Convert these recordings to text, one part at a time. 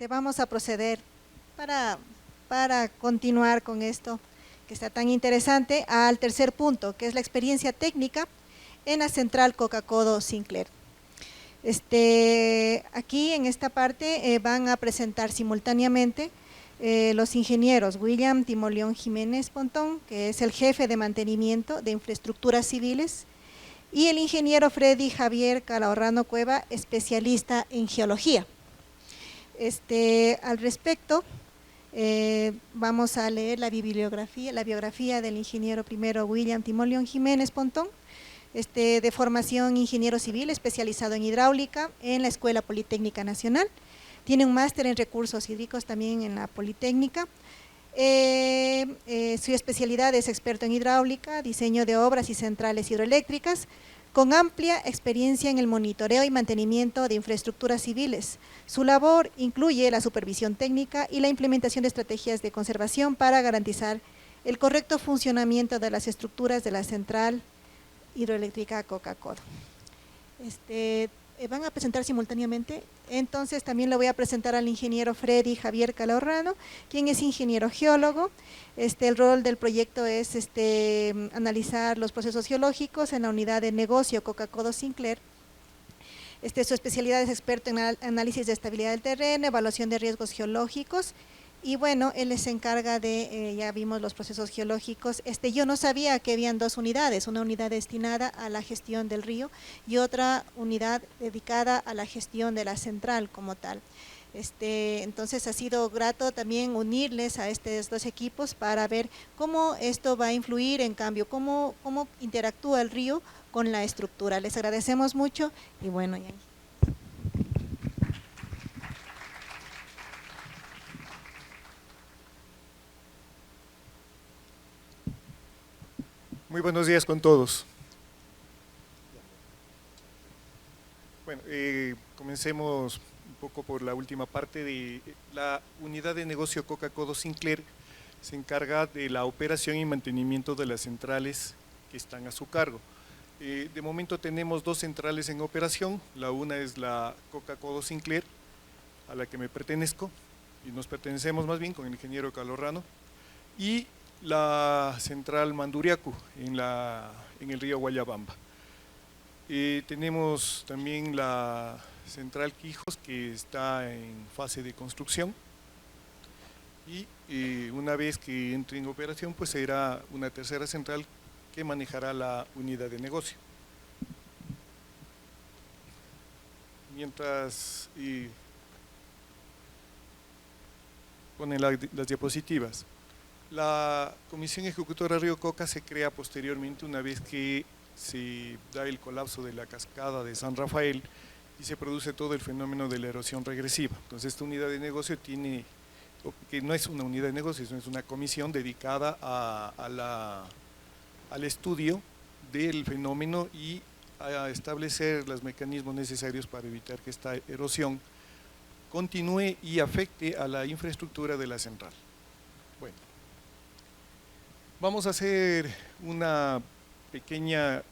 Vamos a proceder para continuar con esto que está tan interesante al tercer punto, que es la experiencia técnica en la central Coca-Codo Sinclair. Aquí en esta parte van a presentar simultáneamente los ingenieros William Timoleón Jiménez Pontón, que es el jefe de mantenimiento de infraestructuras civiles, y el ingeniero Freddy Javier Calahorrano Cueva, especialista en geología. Al respecto, vamos a leer la biografía del ingeniero primero William Timoleón Jiménez Pontón, de formación ingeniero civil especializado en hidráulica en la Escuela Politécnica Nacional. Tiene un máster en recursos hídricos también en la Politécnica. Su especialidad es experto en hidráulica, diseño de obras y centrales hidroeléctricas, con amplia experiencia en el monitoreo y mantenimiento de infraestructuras civiles. Su labor incluye la supervisión técnica y la implementación de estrategias de conservación para garantizar el correcto funcionamiento de las estructuras de la central hidroeléctrica Coca-Codo. Van a presentar simultáneamente, entonces también le voy a presentar al ingeniero Freddy Javier Calahorrano, quien es ingeniero geólogo. El rol del proyecto es analizar los procesos geológicos en la unidad de negocio Coca-Codo Sinclair. Su especialidad es experto en análisis de estabilidad del terreno, evaluación de riesgos geológicos, y bueno, él se encarga de, ya vimos los procesos geológicos. Yo no sabía que habían dos unidades, una unidad destinada a la gestión del río y otra unidad dedicada a la gestión de la central como tal. Entonces ha sido grato también unirles a estos dos equipos para ver cómo esto va a influir en cambio, cómo interactúa el río con la estructura. Les agradecemos mucho y bueno, ya. Muy buenos días con todos. Bueno, comencemos un poco por la última parte de la unidad de negocio Coca-Codo Sinclair. Se encarga de la operación y mantenimiento de las centrales que están a su cargo. De momento tenemos dos centrales en operación. La una es la Coca-Codo Sinclair, a la que me pertenezco, y nos pertenecemos más bien con el ingeniero Calahorrano, y la central Manduriacu en el río Guayabamba. Tenemos también la central Quijos, que está en fase de construcción, y una vez que entre en operación pues será una tercera central que manejará la unidad de negocio. Mientras ponen las diapositivas. La Comisión Ejecutora Río Coca se crea posteriormente una vez que se da el colapso de la cascada de San Rafael y se produce todo el fenómeno de la erosión regresiva. Entonces esta unidad de negocio tiene, que no es una unidad de negocio, es una comisión dedicada al estudio del fenómeno y a establecer los mecanismos necesarios para evitar que esta erosión continúe y afecte a la infraestructura de la central. Bueno. Vamos a hacer una pequeña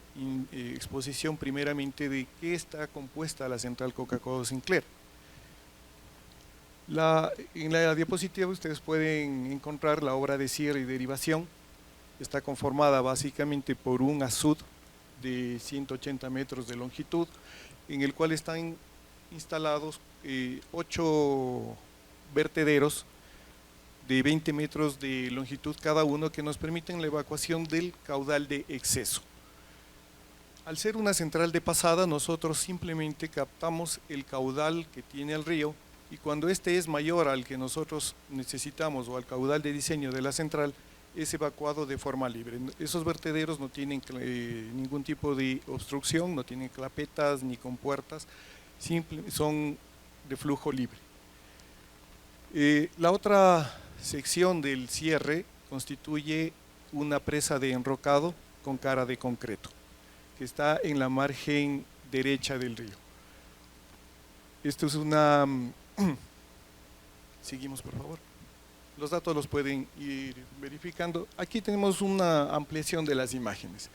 exposición primeramente de qué está compuesta la central Coca-Codo Sinclair. En la diapositiva ustedes pueden encontrar la obra de cierre y derivación. Está conformada básicamente por un azud de 180 metros de longitud, en el cual están instalados 8 vertederos de 20 metros de longitud cada uno, que nos permiten la evacuación del caudal de exceso. Al ser una central de pasada, nosotros simplemente captamos el caudal que tiene el río, y cuando este es mayor al que nosotros necesitamos o al caudal de diseño de la central, es evacuado de forma libre. Esos vertederos no tienen ningún tipo de obstrucción, no tienen clapetas ni compuertas, son de flujo libre. La otra sección del cierre constituye una presa de enrocado con cara de concreto, que está en la margen derecha del río. Esto es una... Seguimos, por favor. Los datos los pueden ir verificando. Aquí tenemos una ampliación de las imágenes.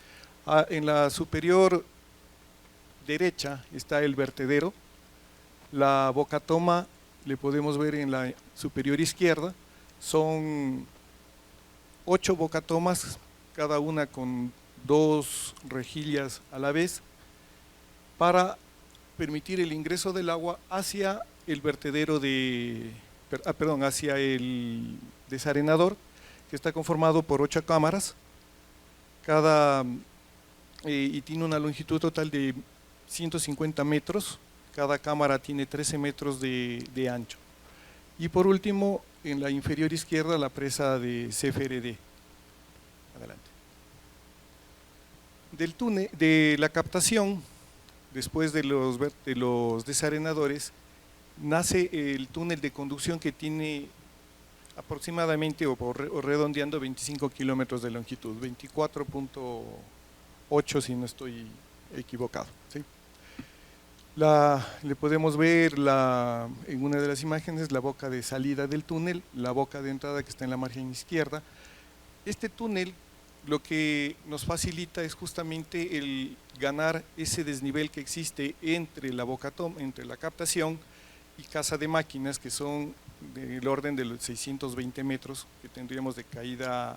En la superior derecha está el vertedero, la bocatoma le podemos ver en la superior izquierda, son 8 bocatomas, cada una con 2 rejillas a la vez, para permitir el ingreso del agua hacia el vertedero hacia el desarenador, que está conformado por 8 cámaras, y tiene una longitud total de 150 metros, cada cámara tiene 13 metros de ancho. Y por último, en la inferior izquierda, la presa de CFRD. Adelante. Del túnel, de la captación, después de los desarenadores, nace el túnel de conducción que tiene aproximadamente, o redondeando, 25 kilómetros de longitud, 24.8 si no estoy equivocado, ¿sí? Le podemos ver en una de las imágenes la boca de salida del túnel, la boca de entrada que está en la margen izquierda. Este túnel lo que nos facilita es justamente el ganar ese desnivel que existe entre entre la captación y casa de máquinas, que son del orden de los 620 metros que tendríamos de caída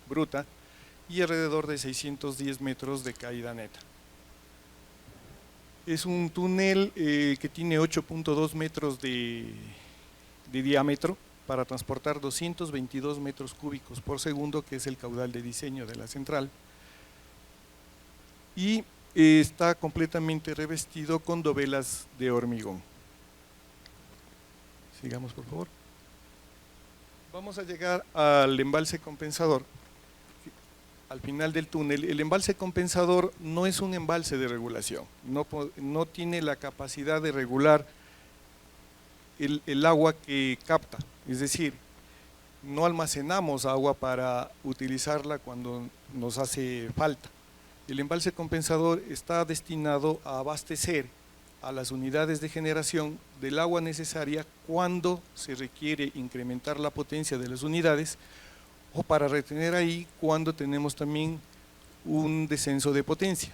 bruta y alrededor de 610 metros de caída neta. Es un túnel que tiene 8.2 metros de diámetro para transportar 222 metros cúbicos por segundo, que es el caudal de diseño de la central, y está completamente revestido con dovelas de hormigón. Sigamos, por favor. Vamos a llegar al embalse compensador. Al final del túnel, el embalse compensador no es un embalse de regulación, no tiene la capacidad de regular el agua que capta, es decir, no almacenamos agua para utilizarla cuando nos hace falta. El embalse compensador está destinado a abastecer a las unidades de generación del agua necesaria cuando se requiere incrementar la potencia de las unidades, o para retener ahí cuando tenemos también un descenso de potencia.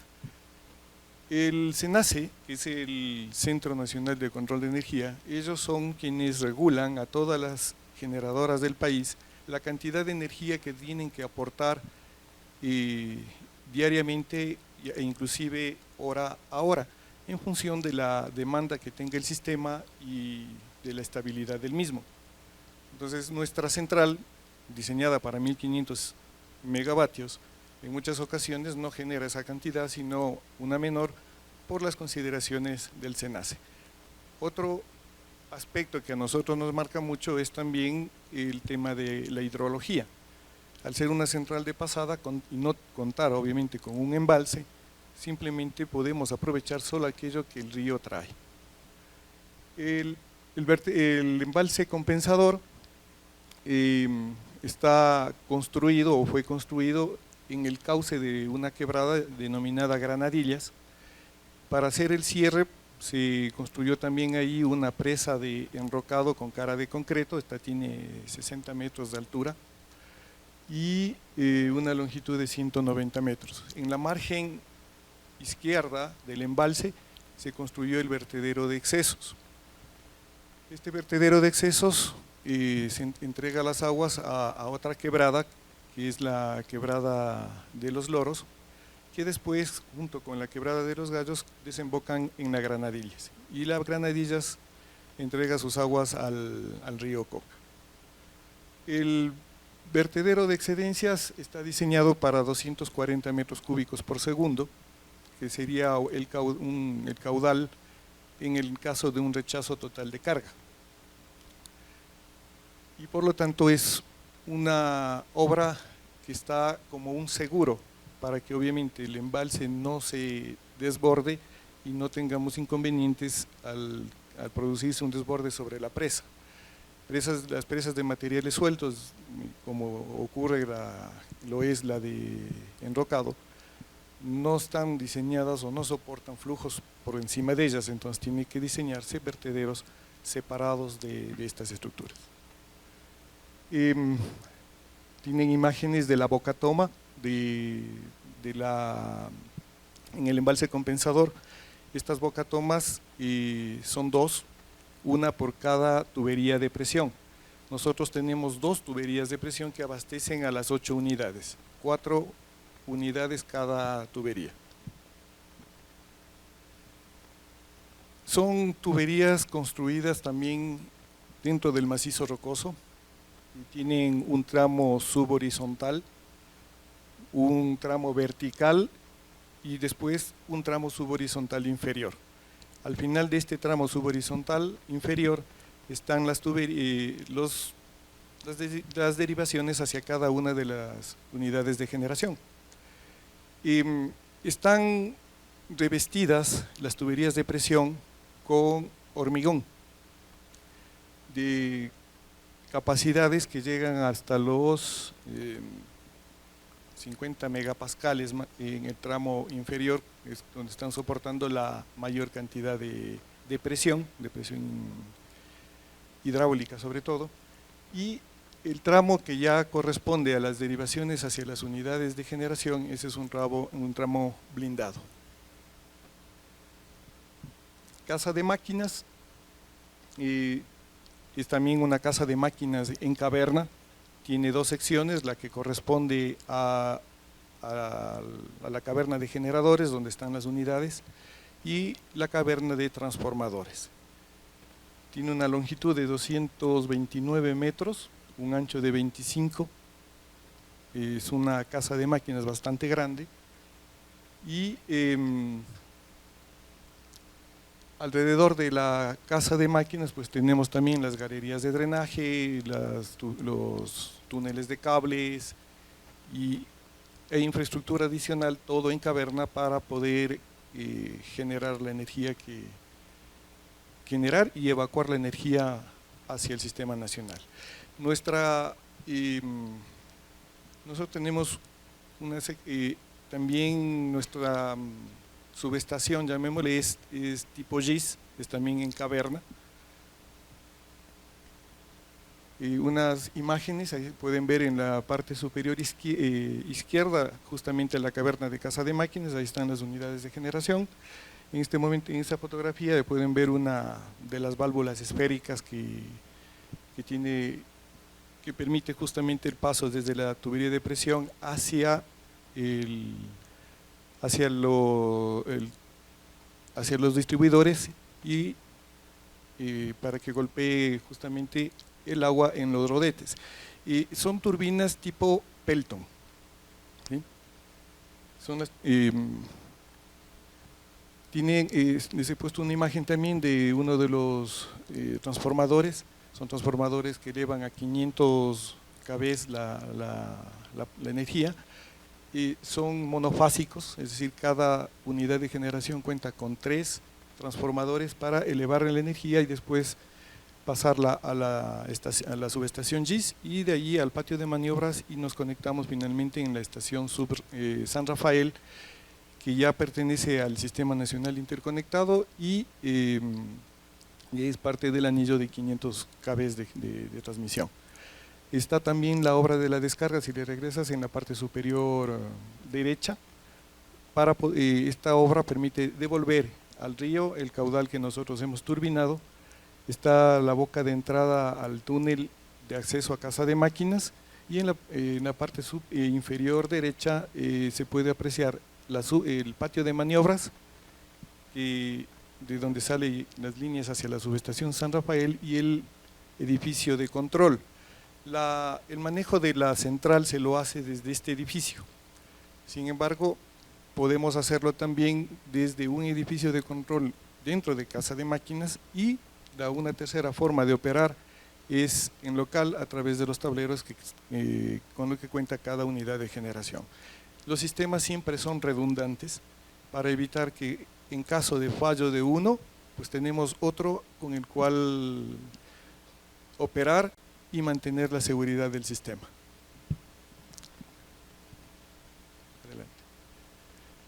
El CENACE, que es el Centro Nacional de Control de Energía, ellos son quienes regulan a todas las generadoras del país la cantidad de energía que tienen que aportar diariamente e inclusive hora a hora, en función de la demanda que tenga el sistema y de la estabilidad del mismo. Entonces, nuestra central, diseñada para 1500 megavatios, en muchas ocasiones no genera esa cantidad, sino una menor, por las consideraciones del CENACE. Otro aspecto que a nosotros nos marca mucho es también el tema de la hidrología. Al ser una central de pasada y no contar obviamente con un embalse, simplemente podemos aprovechar solo aquello que el río trae. El embalse compensador está construido o fue construido en el cauce de una quebrada denominada Granadillas. Para hacer el cierre se construyó también ahí una presa de enrocado con cara de concreto, esta tiene 60 metros de altura y una longitud de 190 metros. En la margen izquierda del embalse se construyó el vertedero de excesos. Este vertedero de excesos se entrega las aguas a otra quebrada, que es la quebrada de los Loros, que después, junto con la quebrada de los Gallos, desembocan en la Granadillas, y la Granadillas entrega sus aguas al río Coca. El vertedero de excedencias está diseñado para 240 metros cúbicos por segundo, que sería el caudal en el caso de un rechazo total de carga. Y por lo tanto es una obra que está como un seguro para que obviamente el embalse no se desborde y no tengamos inconvenientes al producirse un desborde sobre la presa. Las presas de materiales sueltos, como ocurre lo es la de enrocado, no están diseñadas o no soportan flujos por encima de ellas, entonces tiene que diseñarse vertederos separados de estas estructuras. Tienen imágenes de la bocatoma en el embalse compensador. Estas bocatomas son dos, una por cada tubería de presión. Nosotros tenemos 2 tuberías de presión que abastecen a las 8 unidades, 4 unidades cada tubería. Son tuberías construidas también dentro del macizo rocoso y tienen un tramo subhorizontal, un tramo vertical y después un tramo subhorizontal inferior. Al final de este tramo subhorizontal inferior están las derivaciones hacia cada una de las unidades de generación. Están revestidas las tuberías de presión con hormigón de capacidades que llegan hasta los 50 megapascales en el tramo inferior, es donde están soportando la mayor cantidad de presión hidráulica sobre todo, y el tramo que ya corresponde a las derivaciones hacia las unidades de generación, ese es un tramo blindado. Casa de máquinas, es también una casa de máquinas en caverna, tiene 2 secciones, la que corresponde a la caverna de generadores, donde están las unidades, y la caverna de transformadores. Tiene una longitud de 229 metros, un ancho de 25, es una casa de máquinas bastante grande, y alrededor de la casa de máquinas pues tenemos también las galerías de drenaje, los túneles de cables e infraestructura adicional, todo en caverna para poder generar la energía generar y evacuar la energía hacia el sistema nacional. Nosotros tenemos también nuestra subestación, llamémosle, es tipo GIS, es también en caverna. Unas imágenes, ahí pueden ver en la parte superior izquierda, justamente la caverna de casa de máquinas, ahí están las unidades de generación. En este momento, en esta fotografía, pueden ver una de las válvulas esféricas que permite justamente el paso desde la tubería de presión hacia los distribuidores y para que golpee justamente el agua en los rodetes. Son turbinas tipo Pelton, ¿sí? Les he puesto una imagen también de uno de los transformadores. Son transformadores que elevan a 500 kV la energía. Son monofásicos, es decir, cada unidad de generación cuenta con 3 transformadores para elevar la energía y después pasarla a la subestación GIS y de allí al patio de maniobras, y nos conectamos finalmente en la estación San Rafael, que ya pertenece al Sistema Nacional Interconectado y es parte del anillo de 500 kV de transmisión. Está también la obra de la descarga, si le regresas en la parte superior derecha. Esta obra permite devolver al río el caudal que nosotros hemos turbinado. Está la boca de entrada al túnel de acceso a casa de máquinas, y en la parte inferior derecha se puede apreciar el patio de maniobras, de donde salen las líneas hacia la subestación San Rafael, y el edificio de control. El manejo de la central se lo hace desde este edificio. Sin embargo, podemos hacerlo también desde un edificio de control dentro de casa de máquinas, y una tercera forma de operar es en local a través de los tableros con lo que cuenta cada unidad de generación. Los sistemas siempre son redundantes para evitar que en caso de fallo de uno, pues tenemos otro con el cual operar y mantener la seguridad del sistema. Adelante.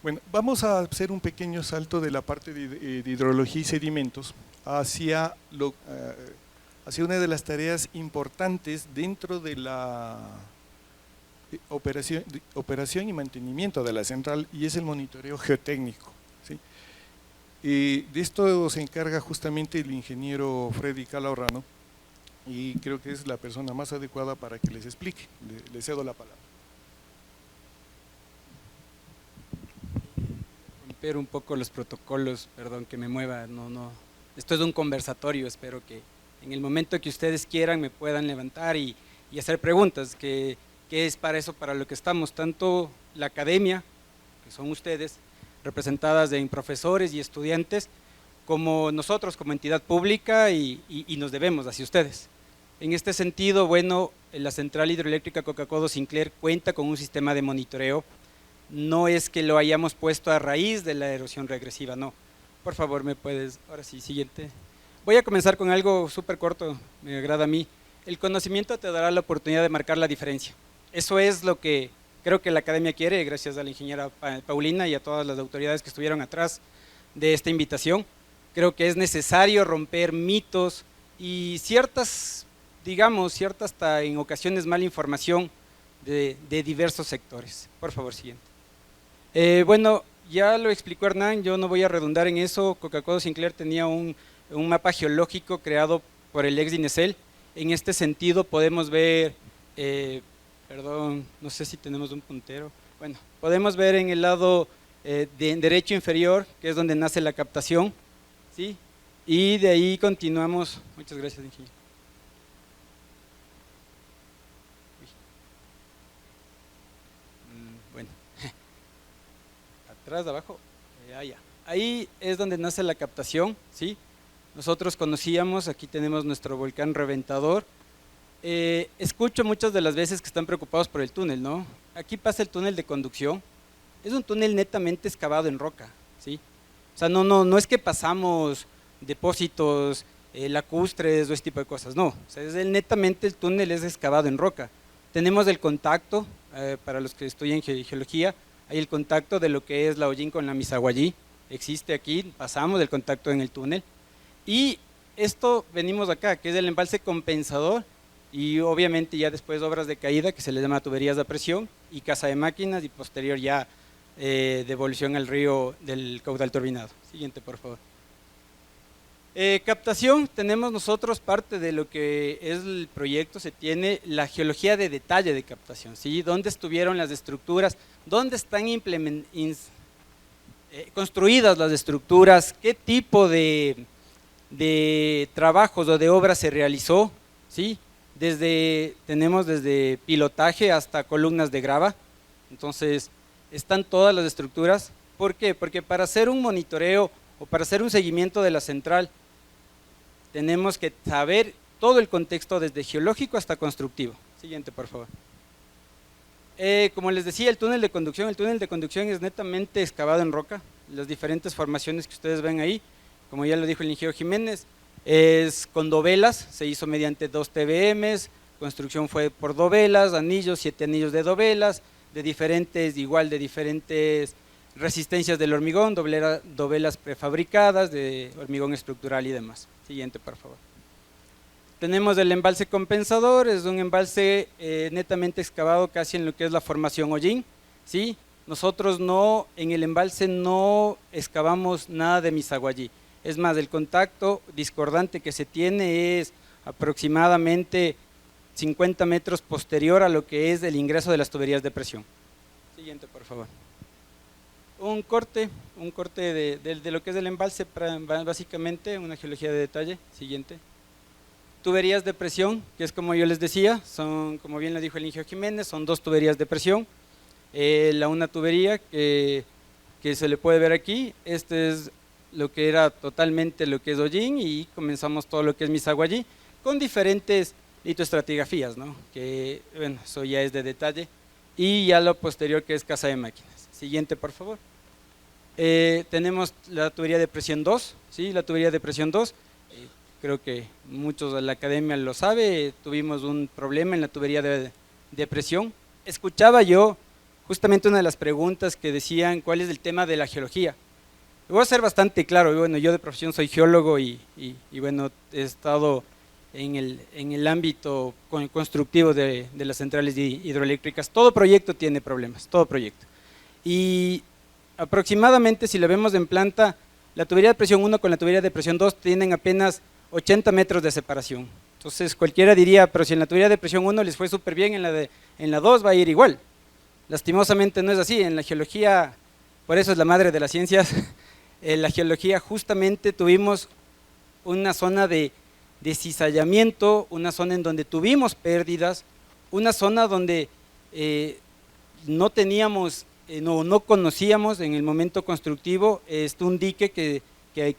Bueno, vamos a hacer un pequeño salto de la parte de hidrología y sedimentos hacia una de las tareas importantes dentro de la operación y mantenimiento de la central, y es el monitoreo geotécnico, ¿sí? De esto se encarga justamente el ingeniero Freddy Calahorrano, y creo que es la persona más adecuada para que les explique. Le cedo la palabra. Romper un poco los protocolos, perdón que me mueva, esto es un conversatorio, espero que en el momento que ustedes quieran me puedan levantar y hacer preguntas, que es para eso, para lo que estamos, tanto la academia, que son ustedes, representadas en profesores y estudiantes, como nosotros como entidad pública y nos debemos hacia ustedes. En este sentido, bueno, la central hidroeléctrica Coca-Codo Sinclair cuenta con un sistema de monitoreo. No es que lo hayamos puesto a raíz de la erosión regresiva, no. Por favor, me puedes, ahora sí, siguiente. Voy a comenzar con algo súper corto, me agrada a mí. El conocimiento te dará la oportunidad de marcar la diferencia. Eso es lo que creo que la academia quiere, gracias a la ingeniera Paulina y a todas las autoridades que estuvieron atrás de esta invitación. Creo que es necesario romper mitos y ciertas, digamos, cierta hasta en ocasiones mala información de diversos sectores. Por favor, siguiente. Bueno, ya lo explicó Hernán, yo no voy a redundar en eso. Coca-Codo Sinclair tenía un mapa geológico creado por el ex DINESEL. En este sentido podemos ver, perdón, no sé si tenemos un puntero. Bueno, podemos ver en el lado derecho inferior, que es donde nace la captación, ¿sí? Y de ahí continuamos. Muchas gracias, ingeniero. Bueno, atrás, de abajo, allá. Ahí es donde nace la captación, ¿sí? Nosotros conocíamos, aquí tenemos nuestro volcán reventador. Escucho muchas de las veces que están preocupados por el túnel, ¿no? Aquí pasa el túnel de conducción, es un túnel netamente excavado en roca, ¿sí? O sea, no es que pasamos depósitos lacustres o este tipo de cosas, no. O sea, netamente el túnel es excavado en roca. Tenemos el contacto, para los que estudian geología, hay el contacto de lo que es la Hollín con la Misaguallí, existe aquí, pasamos el contacto en el túnel. Y esto venimos acá, que es el embalse compensador, y obviamente ya después obras de caída, que se le llama tuberías de presión, y casa de máquinas, y posterior ya devolución al río del caudal turbinado. Siguiente, por favor. Captación, tenemos nosotros parte de lo que es el proyecto, se tiene la geología de detalle de captación, ¿sí? ¿Dónde estuvieron las estructuras? ¿Dónde están construidas las estructuras? ¿Qué tipo de trabajos o de obras se realizó? ¿Sí? Tenemos desde pilotaje hasta columnas de grava, entonces están todas las estructuras. ¿Por qué? Porque para hacer un monitoreo o para hacer un seguimiento de la central tenemos que saber todo el contexto desde geológico hasta constructivo. Siguiente, por favor. Como les decía, el túnel de conducción es netamente excavado en roca. Las diferentes formaciones que ustedes ven ahí, como ya lo dijo el ingeniero Jiménez, es con dovelas, se hizo mediante 2 TBMs, construcción fue por dovelas, anillos, 7 anillos de dovelas, de diferentes resistencias del hormigón, dovelas prefabricadas, de hormigón estructural y demás. Siguiente, por favor. Tenemos el embalse compensador, es un embalse netamente excavado casi en lo que es la formación Hollín, ¿sí? Nosotros en el embalse no excavamos nada de Misaguallí. Es más, el contacto discordante que se tiene es aproximadamente 50 metros posterior a lo que es el ingreso de las tuberías de presión. Siguiente, por favor. Un corte de lo que es el embalse, básicamente una geología de detalle. Siguiente. Tuberías de presión, que es como yo les decía, son, como bien lo dijo el ingeniero Jiménez, son 2 tuberías de presión. Una tubería que se le puede ver aquí, este es lo que era totalmente lo que es Hollín, y comenzamos todo lo que es Misaguallí con diferentes litoestratigrafías, ¿no? Que bueno, eso ya es de detalle, y ya lo posterior que es casa de máquinas. Siguiente, por favor. Tenemos la tubería de presión 2, ¿sí? La tubería de presión 2, creo que muchos de la academia lo sabe, tuvimos un problema en la tubería de presión. Escuchaba yo justamente una de las preguntas que decían cuál es el tema de la geología. Voy a ser bastante claro, bueno, yo de profesión soy geólogo y bueno, he estado en el ámbito constructivo de las centrales hidroeléctricas. Todo proyecto tiene problemas, todo proyecto. Y aproximadamente, si lo vemos en planta, la tubería de presión 1 con la tubería de presión 2 tienen apenas 80 metros de separación. Entonces cualquiera diría, pero si en la tubería de presión 1 les fue súper bien, en la 2 va a ir igual. Lastimosamente no es así. En la geología, por eso es la madre de las ciencias, en la geología justamente tuvimos una zona de cizallamiento, una zona en donde tuvimos pérdidas, una zona donde no teníamos, no conocíamos en el momento constructivo un dique que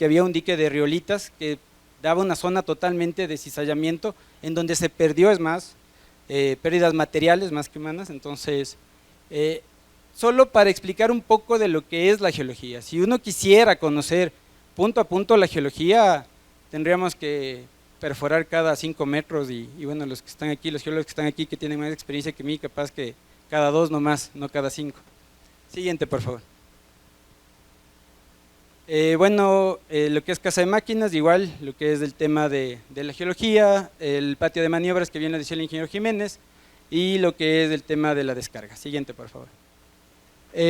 había un dique de riolitas que daba una zona totalmente de cizallamiento en donde se perdió, es más, pérdidas materiales más que humanas. Entonces, solo para explicar un poco de lo que es la geología, si uno quisiera conocer punto a punto la geología, tendríamos que perforar cada 5 metros y bueno, los que están aquí, los geólogos que están aquí que tienen más experiencia que mí, capaz que cada 2 nomás, no cada 5. Siguiente, por favor. Bueno, lo que es casa de máquinas, igual, lo que es del tema de la geología, el patio de maniobras que viene a decir el ingeniero Jiménez y lo que es el tema de la descarga. Siguiente, por favor.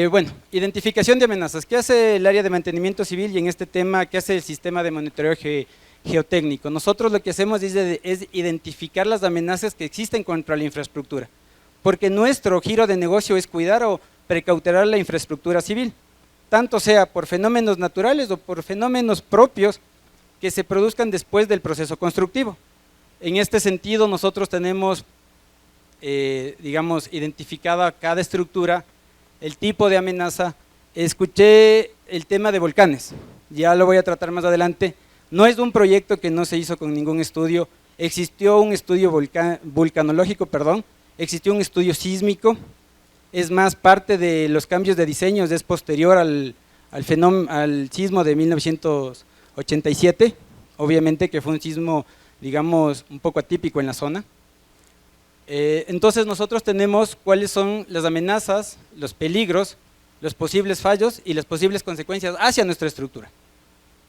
Bueno, identificación de amenazas. ¿Qué hace el área de mantenimiento civil y en este tema, qué hace el sistema de monitoreo geotécnico? Nosotros lo que hacemos es identificar las amenazas que existen contra la infraestructura, porque nuestro giro de negocio es cuidar o precautelar la infraestructura civil, tanto sea por fenómenos naturales o por fenómenos propios que se produzcan después del proceso constructivo. En este sentido, nosotros tenemos, digamos, identificada cada estructura, el tipo de amenaza. Escuché el tema de volcanes, ya lo voy a tratar más adelante. No es un proyecto que no se hizo con ningún estudio, existió un estudio vulcanológico, existió un estudio sísmico. Es más, parte de los cambios de diseños es posterior al sismo de 1987, obviamente que fue un sismo, digamos, un poco atípico en la zona. Entonces nosotros tenemos cuáles son las amenazas, los peligros, los posibles fallos y las posibles consecuencias hacia nuestra estructura,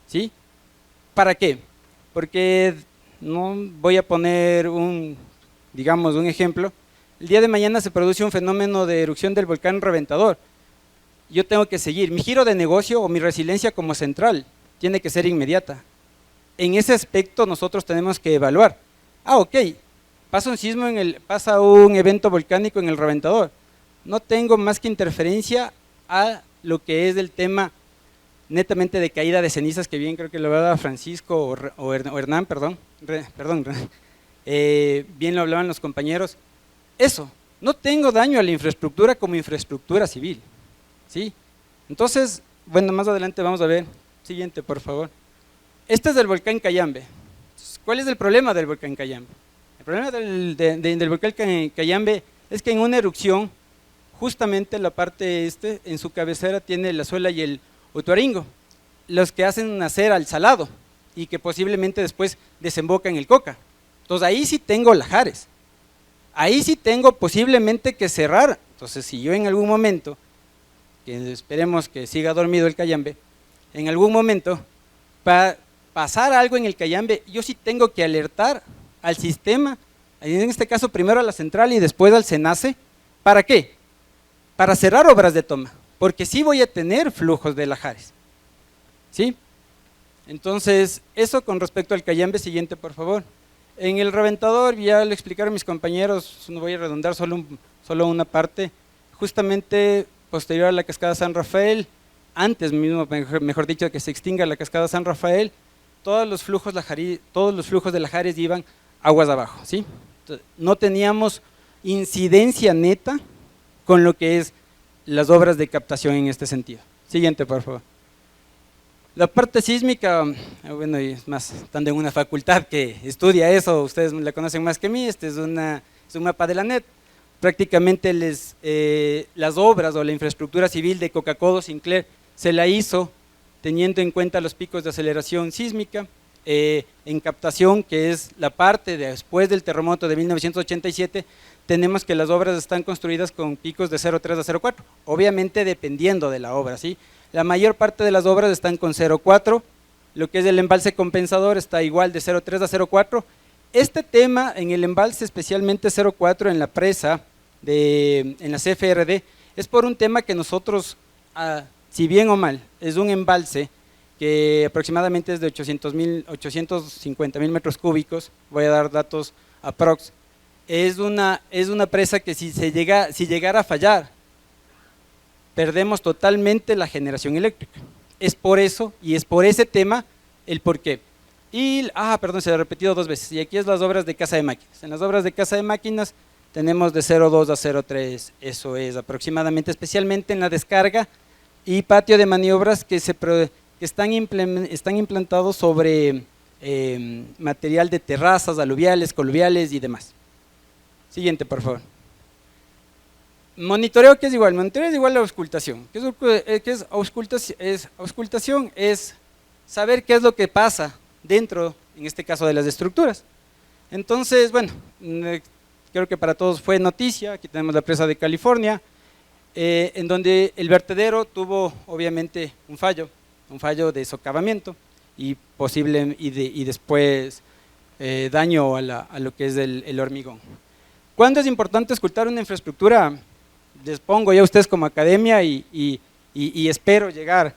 ¿sí? ¿Para qué? Porque no voy a poner digamos, un ejemplo. El día de mañana se produce un fenómeno de erupción del volcán Reventador. Yo tengo que seguir, mi giro de negocio o mi resiliencia como central tiene que ser inmediata. En ese aspecto nosotros tenemos que evaluar. Ok, pasa un sismo, pasa un evento volcánico en el Reventador. No tengo más que interferencia a lo que es el tema netamente de caída de cenizas, que bien creo que lo hablaba Francisco o Hernán, bien lo hablaban los compañeros. Eso, no tengo daño a la infraestructura como infraestructura civil, ¿sí? Entonces, bueno, más adelante vamos a ver. Siguiente, por favor. Este es del volcán Cayambe. ¿Cuál es el problema del volcán Cayambe? El problema del volcán Cayambe es que en una erupción, justamente la parte en su cabecera tiene la Suela y el Utuaringo, los que hacen nacer al Salado y que posiblemente después desemboca en el Coca. Entonces ahí sí tengo lajares. Ahí sí tengo posiblemente que cerrar. Entonces, si yo en algún momento, que esperemos que siga dormido el Cayambe, en algún momento, para pasar algo en el Cayambe, yo sí tengo que alertar al sistema, en este caso primero a la central y después al SENACE. ¿Para qué? Para cerrar obras de toma, porque sí voy a tener flujos de lajares, ¿sí? Entonces, eso con respecto al Cayambe. Siguiente, por favor. En el Reventador, ya lo explicaron mis compañeros, no voy a redundar, solo una parte, justamente posterior a la cascada San Rafael, antes mismo, mejor dicho, que se extinga la cascada San Rafael, todos los flujos de lajares iban aguas abajo, ¿sí? Entonces, no teníamos incidencia neta con lo que es las obras de captación en este sentido. Siguiente, por favor. La parte sísmica, bueno, y es más, estando en una facultad que estudia eso, ustedes la conocen más que mí. Este es un mapa de la NET. Prácticamente las obras o la infraestructura civil de Coca-Cola Sinclair se la hizo teniendo en cuenta los picos de aceleración sísmica. En captación, que es la parte después del terremoto de 1987, tenemos que las obras están construidas con picos de 0,3 a 0,4, obviamente dependiendo de la obra, ¿sí? La mayor parte de las obras están con 0,4, lo que es el embalse compensador está igual de 0,3 a 0,4. Este tema en el embalse, especialmente 0,4 en la presa, en la CFRD, es por un tema que nosotros, si bien o mal, es un embalse que aproximadamente es de 850.000 metros cúbicos, voy a dar datos aprox. Es una presa que si llegara a fallar, perdemos totalmente la generación eléctrica. Es por eso y es por ese tema el por qué. Y, perdón, se lo he repetido 2 veces, y aquí es las obras de casa de máquinas. En las obras de casa de máquinas tenemos de 0,2 a 0,3, eso es aproximadamente, especialmente en la descarga y patio de maniobras que están implantados sobre material de terrazas, aluviales, coluviales y demás. Siguiente, por favor. Monitoreo, ¿qué es igual? Monitoreo es igual a auscultación. ¿Qué es auscultación? Auscultación es saber qué es lo que pasa dentro, en este caso, de las estructuras. Entonces, bueno, creo que para todos fue noticia, aquí tenemos la presa de California, en donde el vertedero tuvo obviamente un fallo de socavamiento y después daño a lo que es el hormigón. ¿Cuándo es importante auscultar una infraestructura? Les pongo ya a ustedes como academia y espero llegar.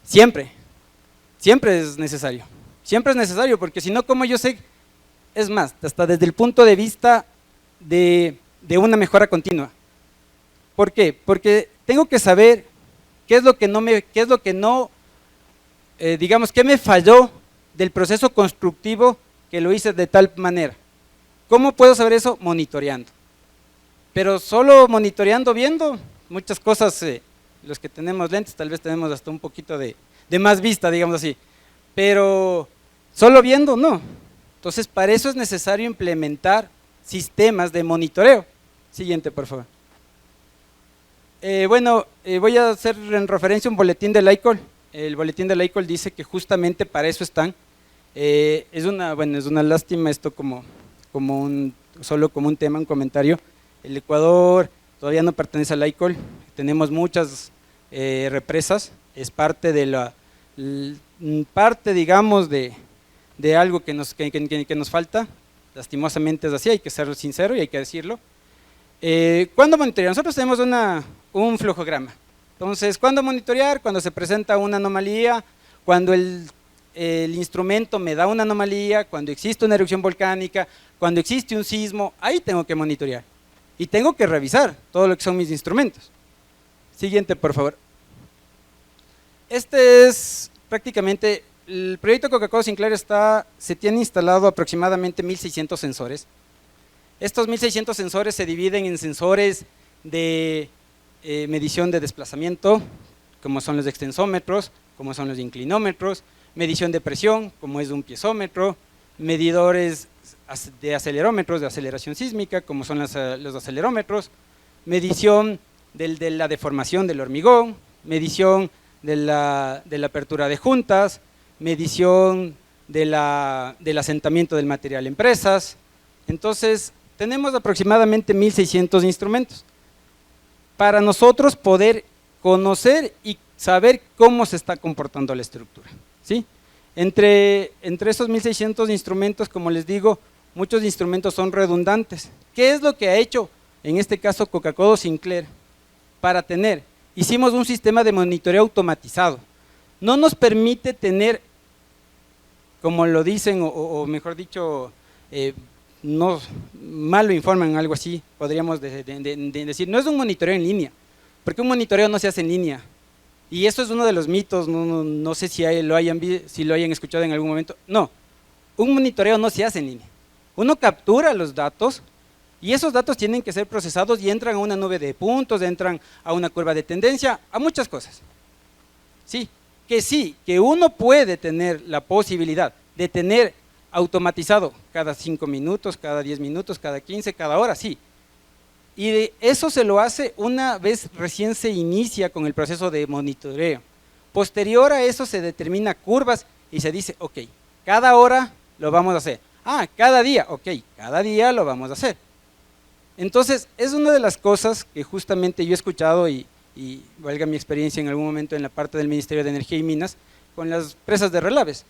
Siempre es necesario. Siempre es necesario, porque si no, como yo sé, es más, hasta desde el punto de vista de una mejora continua. ¿Por qué? Porque tengo que saber qué me falló del proceso constructivo que lo hice de tal manera. ¿Cómo puedo saber eso? Monitoreando. Pero solo monitoreando, viendo, muchas cosas, los que tenemos lentes tal vez tenemos hasta un poquito de más vista, digamos así, pero solo viendo no. Entonces para eso es necesario implementar sistemas de monitoreo. Siguiente, por favor. Voy a hacer en referencia a un boletín del ICOL. El boletín del ICOL dice que justamente para eso están. Es una lástima esto solo como un tema, un comentario. El Ecuador todavía no pertenece al ICOL, tenemos muchas represas, es parte digamos de algo que nos falta, lastimosamente es así, hay que ser sincero y hay que decirlo. ¿Cuándo monitorear? Nosotros tenemos un flujograma. Entonces, ¿cuándo monitorear? Cuando se presenta una anomalía, cuando el instrumento me da una anomalía, cuando existe una erupción volcánica, cuando existe un sismo, ahí tengo que monitorear. Y tengo que revisar todo lo que son mis instrumentos. Siguiente, por favor. Este es prácticamente, el proyecto Coca-Cola Sinclair se tiene instalado aproximadamente 1.600 sensores. Estos 1.600 sensores se dividen en sensores de medición de desplazamiento, como son los extensómetros, como son los inclinómetros, medición de presión, como es un piezómetro, medidores de acelerómetros, de aceleración sísmica, como son los acelerómetros, medición de la deformación del hormigón, medición de la apertura de juntas, medición del asentamiento del material en presas. Entonces, tenemos aproximadamente 1.600 instrumentos para nosotros poder conocer y saber cómo se está comportando la estructura, ¿sí? Entre esos 1.600 instrumentos, como les digo, muchos instrumentos son redundantes. ¿Qué es lo que ha hecho, en este caso, Coca-Cola Sinclair? Para tener, hicimos un sistema de monitoreo automatizado. No nos permite tener, como lo dicen, o mejor dicho, no, mal lo informan, algo así, podríamos decir, no es un monitoreo en línea, porque un monitoreo no se hace en línea. Y eso es uno de los mitos, no sé si lo hayan escuchado en algún momento. No, un monitoreo no se hace en línea. Uno captura los datos y esos datos tienen que ser procesados y entran a una nube de puntos, entran a una curva de tendencia, a muchas cosas. Sí, que uno puede tener la posibilidad de tener automatizado cada 5 minutos, cada 10 minutos, cada 15, cada hora, sí. Y eso se lo hace una vez recién se inicia con el proceso de monitoreo. Posterior a eso se determina curvas y se dice, ok, cada hora lo vamos a hacer. Cada día, ok, cada día lo vamos a hacer. Entonces, es una de las cosas que justamente yo he escuchado y valga mi experiencia en algún momento en la parte del Ministerio de Energía y Minas, con las presas de relaves.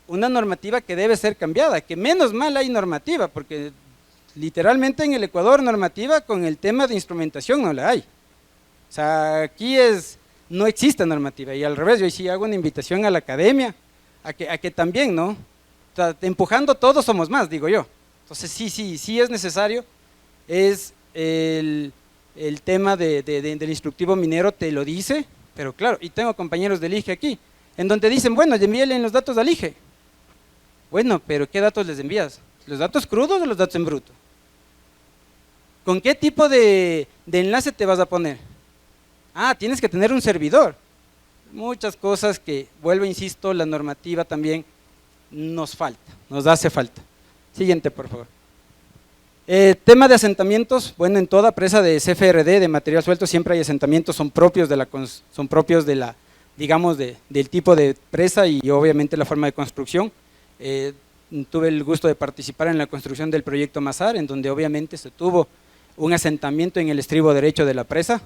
Una normativa que debe ser cambiada, que menos mal hay normativa, porque literalmente en el Ecuador normativa con el tema de instrumentación no la hay. O sea, aquí es no existe normativa, y al revés, yo sí hago una invitación a la academia, a que también, ¿no? O sea, empujando todos somos más, digo yo. Entonces sí es necesario, es el tema del instructivo minero te lo dice, pero claro, y tengo compañeros del IGE aquí, en donde dicen, bueno, envíenle los datos al IGE. Bueno, pero ¿qué datos les envías? ¿Los datos crudos o los datos en bruto? ¿Con qué tipo de enlace te vas a poner? Ah, tienes que tener un servidor. Muchas cosas que, vuelvo, insisto, la normativa también nos falta, nos hace falta. Siguiente, por favor. Tema de asentamientos, bueno, en toda presa de CFRD, de material suelto, siempre hay asentamientos, son propios de la, digamos, del tipo de presa y obviamente la forma de construcción. Tuve el gusto de participar en la construcción del proyecto Mazar, en donde obviamente se tuvo un asentamiento en el estribo derecho de la presa,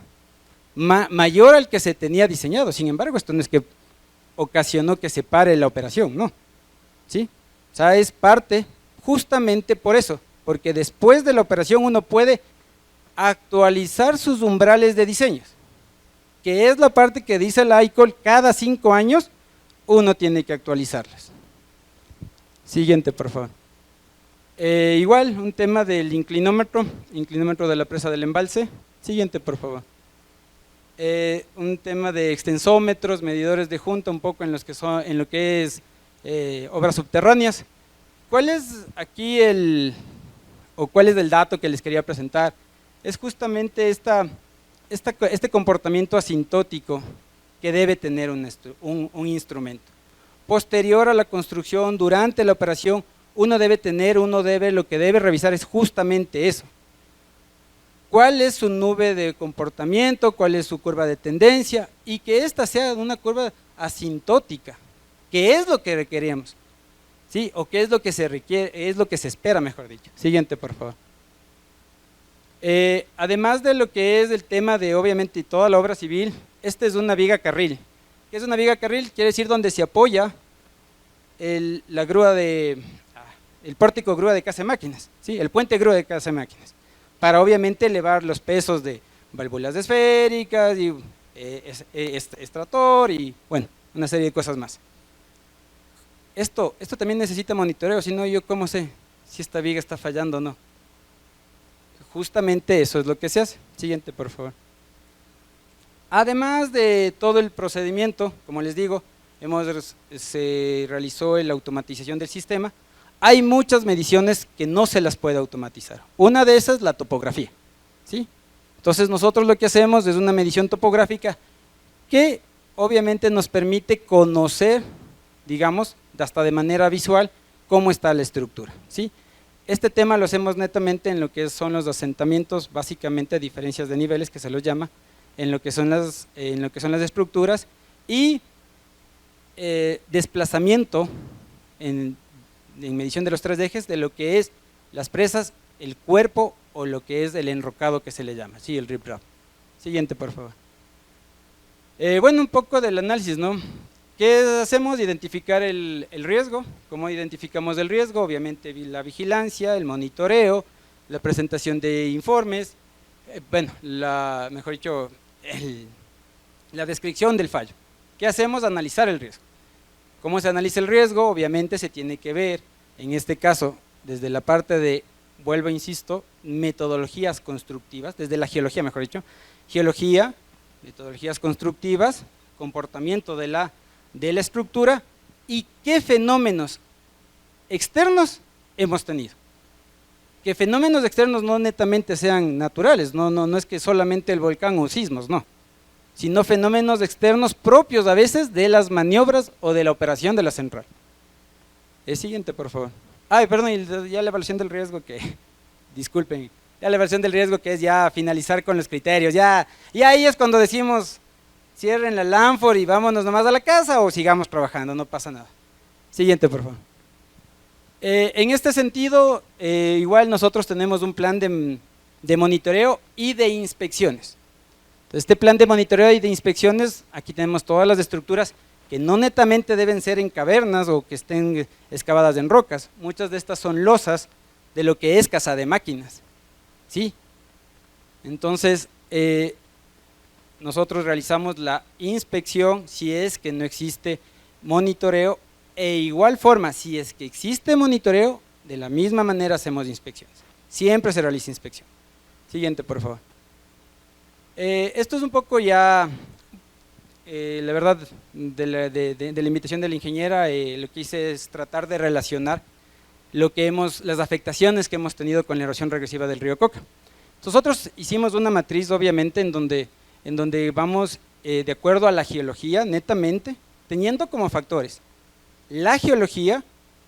mayor al que se tenía diseñado. Sin embargo, esto no es que ocasionó que se pare la operación, no. ¿Sí? O sea, es parte justamente por eso, porque después de la operación uno puede actualizar sus umbrales de diseños, que es la parte que dice la ICOL, cada 5 años uno tiene que actualizarlas. Siguiente, por favor. Igual, un tema del inclinómetro de la presa del embalse. Siguiente, por favor. Un tema de extensómetros, medidores de junta, un poco en lo que es obras subterráneas. ¿Cuál es aquí cuál es el dato que les quería presentar? Es justamente este comportamiento asintótico que debe tener un instrumento. Posterior a la construcción, durante la operación, lo que debe revisar es justamente eso. ¿Cuál es su nube de comportamiento? ¿Cuál es su curva de tendencia? Y que ésta sea una curva asintótica, que es lo que requeríamos, ¿sí? O que es lo que se requiere, es lo que se espera, mejor dicho. Siguiente, por favor. Además de lo que es el tema de, obviamente, toda la obra civil, esta es una viga carril. ¿Qué es una viga carril? Quiere decir donde se apoya el pórtico grúa de casa de máquinas, ¿sí? El puente grúa de casa de máquinas, para obviamente elevar los pesos de válvulas esféricas y extractor y bueno, una serie de cosas más. Esto también necesita monitoreo, si no, yo cómo sé si esta viga está fallando o no. Justamente eso es lo que se hace. Siguiente, por favor. Además de todo el procedimiento, como les digo, se realizó la automatización del sistema. Hay muchas mediciones que no se las puede automatizar. Una de esas, la topografía, ¿sí? Entonces nosotros lo que hacemos es una medición topográfica que obviamente nos permite conocer, digamos, hasta de manera visual, cómo está la estructura, ¿sí? Este tema lo hacemos netamente en lo que son los asentamientos, básicamente diferencias de niveles, que se los llama, en lo que son las estructuras, y desplazamiento en medición de los 3 ejes de lo que es las presas, el cuerpo o lo que es el enrocado que se le llama, sí, el riprap. Siguiente, por favor. Bueno, un poco del análisis, ¿no? ¿Qué hacemos? Identificar el riesgo. ¿Cómo identificamos el riesgo? Obviamente la vigilancia, el monitoreo, la presentación de informes, mejor dicho, la descripción del fallo. ¿Qué hacemos? Analizar el riesgo. ¿Cómo se analiza el riesgo? Obviamente se tiene que ver, en este caso, desde la parte de, vuelvo, insisto, metodologías constructivas, desde la geología, mejor dicho, geología, metodologías constructivas, comportamiento de la estructura y qué fenómenos externos hemos tenido. Que fenómenos externos no netamente sean naturales, no es que solamente el volcán o sismos, no, sino fenómenos externos propios a veces de las maniobras o de la operación de la central. El siguiente, por favor. Ay, perdón, y ya la evaluación del riesgo disculpen, ya la evaluación del riesgo que es ya finalizar con los criterios, y ahí es cuando decimos, cierren la Lanford y vámonos nomás a la casa o sigamos trabajando, no pasa nada. Siguiente, por favor. En este sentido, igual nosotros tenemos un plan de monitoreo y de inspecciones. Este plan de monitoreo y de inspecciones, aquí tenemos todas las estructuras que no netamente deben ser en cavernas o que estén excavadas en rocas. Muchas de estas son losas de lo que es casa de máquinas, ¿sí? Entonces, nosotros realizamos la inspección si es que no existe monitoreo, e igual forma, si es que existe monitoreo, de la misma manera hacemos inspecciones. Siempre se realiza inspección. Siguiente, por favor. Esto es un poco ya, la verdad, de la invitación de la ingeniera, lo que hice es tratar de relacionar las afectaciones que hemos tenido con la erosión regresiva del río Coca. Nosotros hicimos una matriz, obviamente, en donde vamos de acuerdo a la geología, netamente, teniendo como factores la geología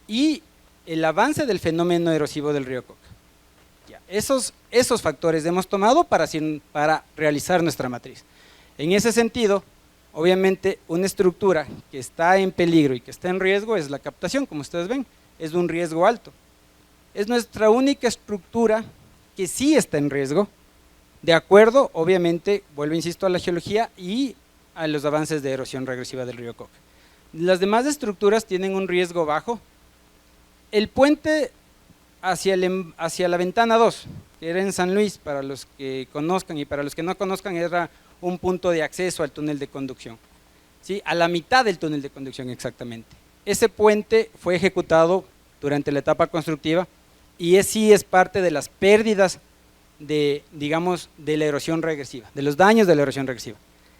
y el avance del fenómeno erosivo del río Coca. Ya, esos factores hemos tomado para realizar nuestra matriz. En ese sentido, obviamente, una estructura que está en peligro y que está en riesgo es la captación, como ustedes ven, es de un riesgo alto. Es nuestra única estructura que sí está en riesgo, de acuerdo, obviamente, vuelvo, insisto, a la geología y a los avances de erosión regresiva del río Coca. Las demás estructuras tienen un riesgo bajo. El puente hacia la ventana 2, que era en San Luis, para los que conozcan, y para los que no conozcan, era un punto de acceso al túnel de conducción, ¿sí? A la mitad del túnel de conducción exactamente. Ese puente fue ejecutado durante la etapa constructiva y sí es parte de las pérdidas de la erosión regresiva, de los daños de la erosión regresiva.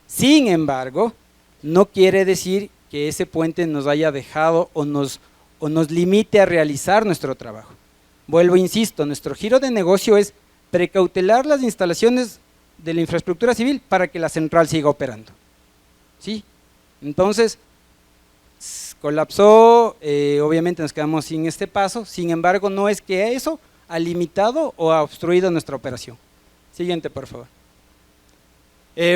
Sin embargo, no quiere decir que ese puente nos haya dejado o nos limite a realizar nuestro trabajo. Vuelvo, insisto, nuestro giro de negocio es precautelar las instalaciones de la infraestructura civil para que la central siga operando, ¿sí? Entonces, colapsó, obviamente nos quedamos sin este paso, sin embargo, no es que eso ha limitado o ha obstruido nuestra operación. Siguiente, por favor.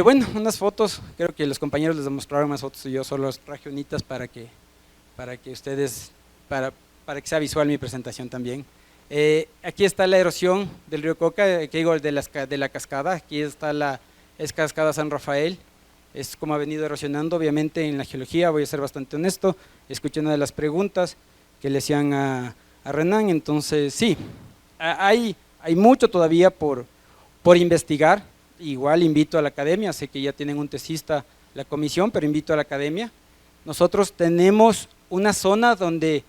Bueno, unas fotos, creo que los compañeros les mostraron más fotos y yo solo las traje unitas para que ustedes, para que sea visual mi presentación también. Aquí está la erosión del río Coca, que digo de la cascada, aquí está es cascada San Rafael, es como ha venido erosionando. Obviamente en la geología, voy a ser bastante honesto, escuché una de las preguntas que le hacían a Renan, entonces sí, hay mucho todavía por investigar. Igual invito a la academia, sé que ya tienen un tesista la comisión, pero invito a la academia. Nosotros tenemos una zona donde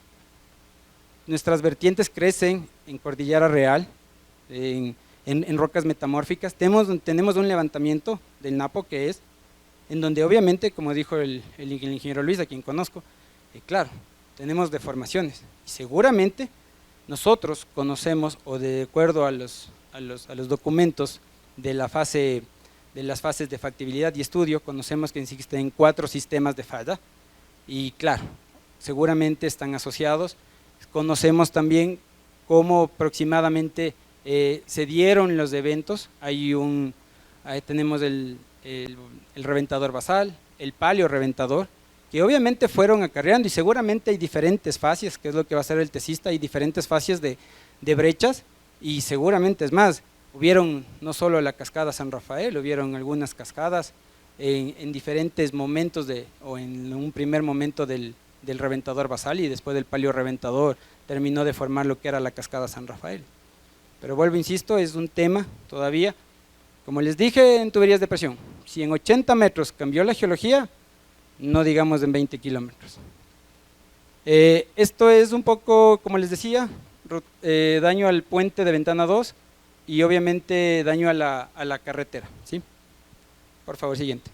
nuestras vertientes crecen en Cordillera Real, en rocas metamórficas. Tenemos un levantamiento del Napo que es, en donde obviamente, como dijo el ingeniero Luis, a quien conozco, claro, tenemos deformaciones. Y seguramente nosotros conocemos, o de acuerdo a los documentos de las fases de factibilidad y estudio, conocemos que existen 4 sistemas de falla y claro, seguramente están asociados. Conocemos también cómo aproximadamente se dieron los eventos. Tenemos el reventador basal, el palio reventador, que obviamente fueron acarreando, y seguramente hay diferentes fases, que es lo que va a hacer el tesista, hay diferentes fases de brechas, y seguramente es más, hubieron no solo la cascada San Rafael, hubieron algunas cascadas en diferentes momentos o en un primer momento del reventador basal, y después del palio reventador terminó de formar lo que era la cascada San Rafael. Pero vuelvo, insisto, es un tema todavía, como les dije, en tuberías de presión, si en 80 metros cambió la geología, no digamos en 20 kilómetros. Esto es un poco, como les decía, daño al puente de ventana 2 y obviamente daño a la carretera, ¿sí? Por favor, siguiente.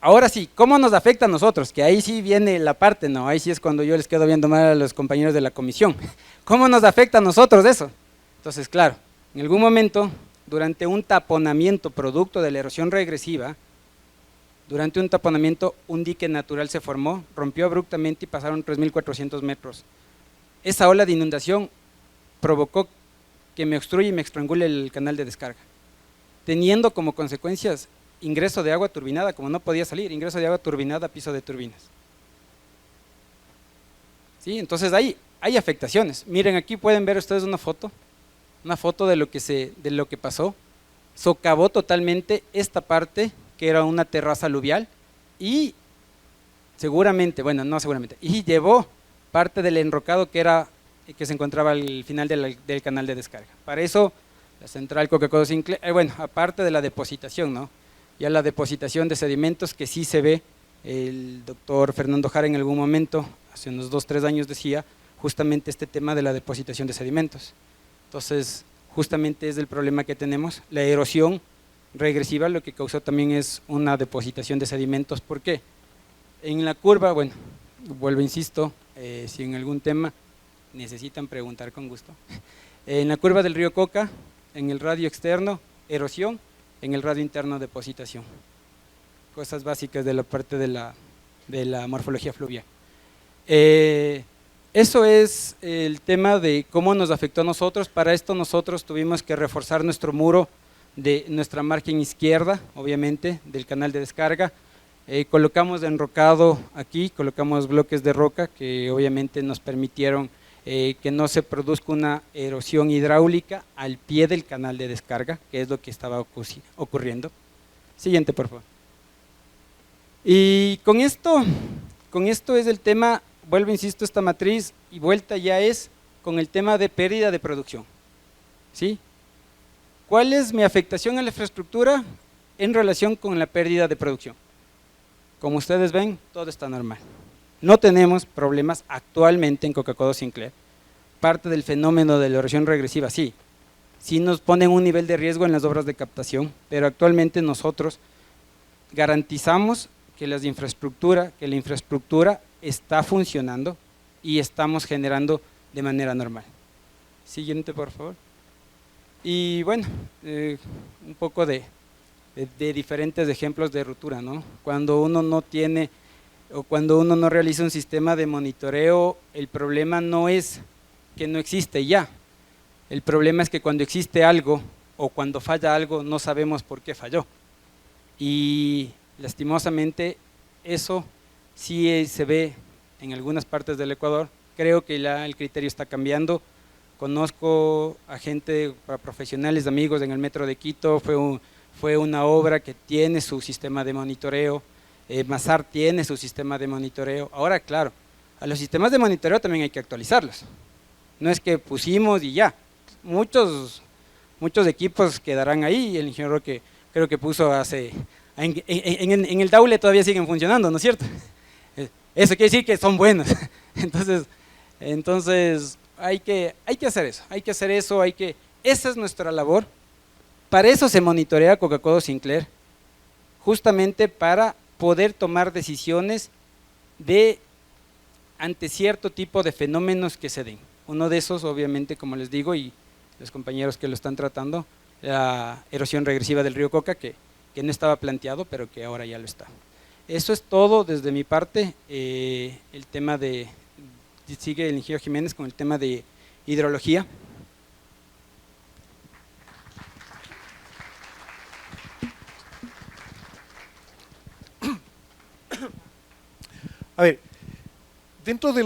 Ahora sí, ¿cómo nos afecta a nosotros? Que ahí sí viene la parte, ¿no? Ahí sí es cuando yo les quedo viendo mal a los compañeros de la comisión. ¿Cómo nos afecta a nosotros eso? Entonces, claro, en algún momento, durante un taponamiento producto de la erosión regresiva, durante un taponamiento, un dique natural se formó, rompió abruptamente y pasaron 3.400 metros. Esa ola de inundación provocó que me obstruya y me estrangule el canal de descarga, teniendo como consecuencias ingreso de agua turbinada, como no podía salir, ingreso de agua turbinada a piso de turbinas. ¿Sí? Entonces hay afectaciones. Miren, aquí pueden ver ustedes una foto de lo que pasó. Socavó totalmente esta parte, que era una terraza aluvial, y seguramente, bueno, no seguramente, y llevó parte del enrocado que se encontraba al final del canal de descarga. Para eso la central Coca-Cola Sinclair, bueno, aparte de la depositación, ¿no? Ya la depositación de sedimentos que sí se ve, el doctor Fernando Jara en algún momento, hace unos 2 o 3 años decía justamente este tema de la depositación de sedimentos. Entonces, justamente es el problema que tenemos, la erosión regresiva lo que causó también es una depositación de sedimentos. ¿Por qué? En la curva, bueno, vuelvo, insisto, si en algún tema necesitan preguntar con gusto. En la curva del río Coca, en el radio externo, erosión, en el radio interno, depositación. Cosas básicas de la parte de la morfología fluvial. Eso es el tema de cómo nos afectó a nosotros. Para esto nosotros tuvimos que reforzar nuestro muro de nuestra margen izquierda, obviamente, del canal de descarga. Colocamos de enrocado aquí, colocamos bloques de roca que obviamente nos permitieron que no se produzca una erosión hidráulica al pie del canal de descarga, que es lo que estaba ocurriendo. Siguiente, por favor. Y con esto es el tema, vuelvo, insisto, esta matriz y vuelta ya es con el tema de pérdida de producción. ¿Sí? ¿Cuál es mi afectación a la infraestructura en relación con la pérdida de producción? Como ustedes ven, todo está normal. No tenemos problemas actualmente en Coca-Cola Sinclair. Parte del fenómeno de la erosión regresiva, sí nos ponen un nivel de riesgo en las obras de captación, pero actualmente nosotros garantizamos que la infraestructura está funcionando y estamos generando de manera normal. Siguiente, por favor. Y bueno, un poco de diferentes ejemplos de ruptura, ¿no? Cuando uno no tiene o cuando uno no realiza un sistema de monitoreo, el problema no es que no existe ya, el problema es que cuando existe algo o cuando falla algo no sabemos por qué falló, y lastimosamente eso sí se ve en algunas partes del Ecuador. Creo que el criterio está cambiando. Conozco a gente, a profesionales, amigos en el metro de Quito, fue una obra que tiene su sistema de monitoreo, Mazar tiene su sistema de monitoreo. Ahora, claro, a los sistemas de monitoreo también hay que actualizarlos. No es que pusimos y ya. Muchos equipos quedarán ahí. El ingeniero que creo que puso en el Daule todavía siguen funcionando, ¿no es cierto? Eso quiere decir que son buenos. Entonces hay que hacer eso, esa es nuestra labor. Para eso se monitorea Coca-Cola Sinclair, justamente para poder tomar decisiones ante cierto tipo de fenómenos que se den. Uno de esos, obviamente, como les digo, y los compañeros que lo están tratando, la erosión regresiva del río Coca, que no estaba planteado, pero que ahora ya lo está. Eso es todo desde mi parte. El tema sigue el ingeniero Jiménez con el tema de hidrología. A ver, dentro de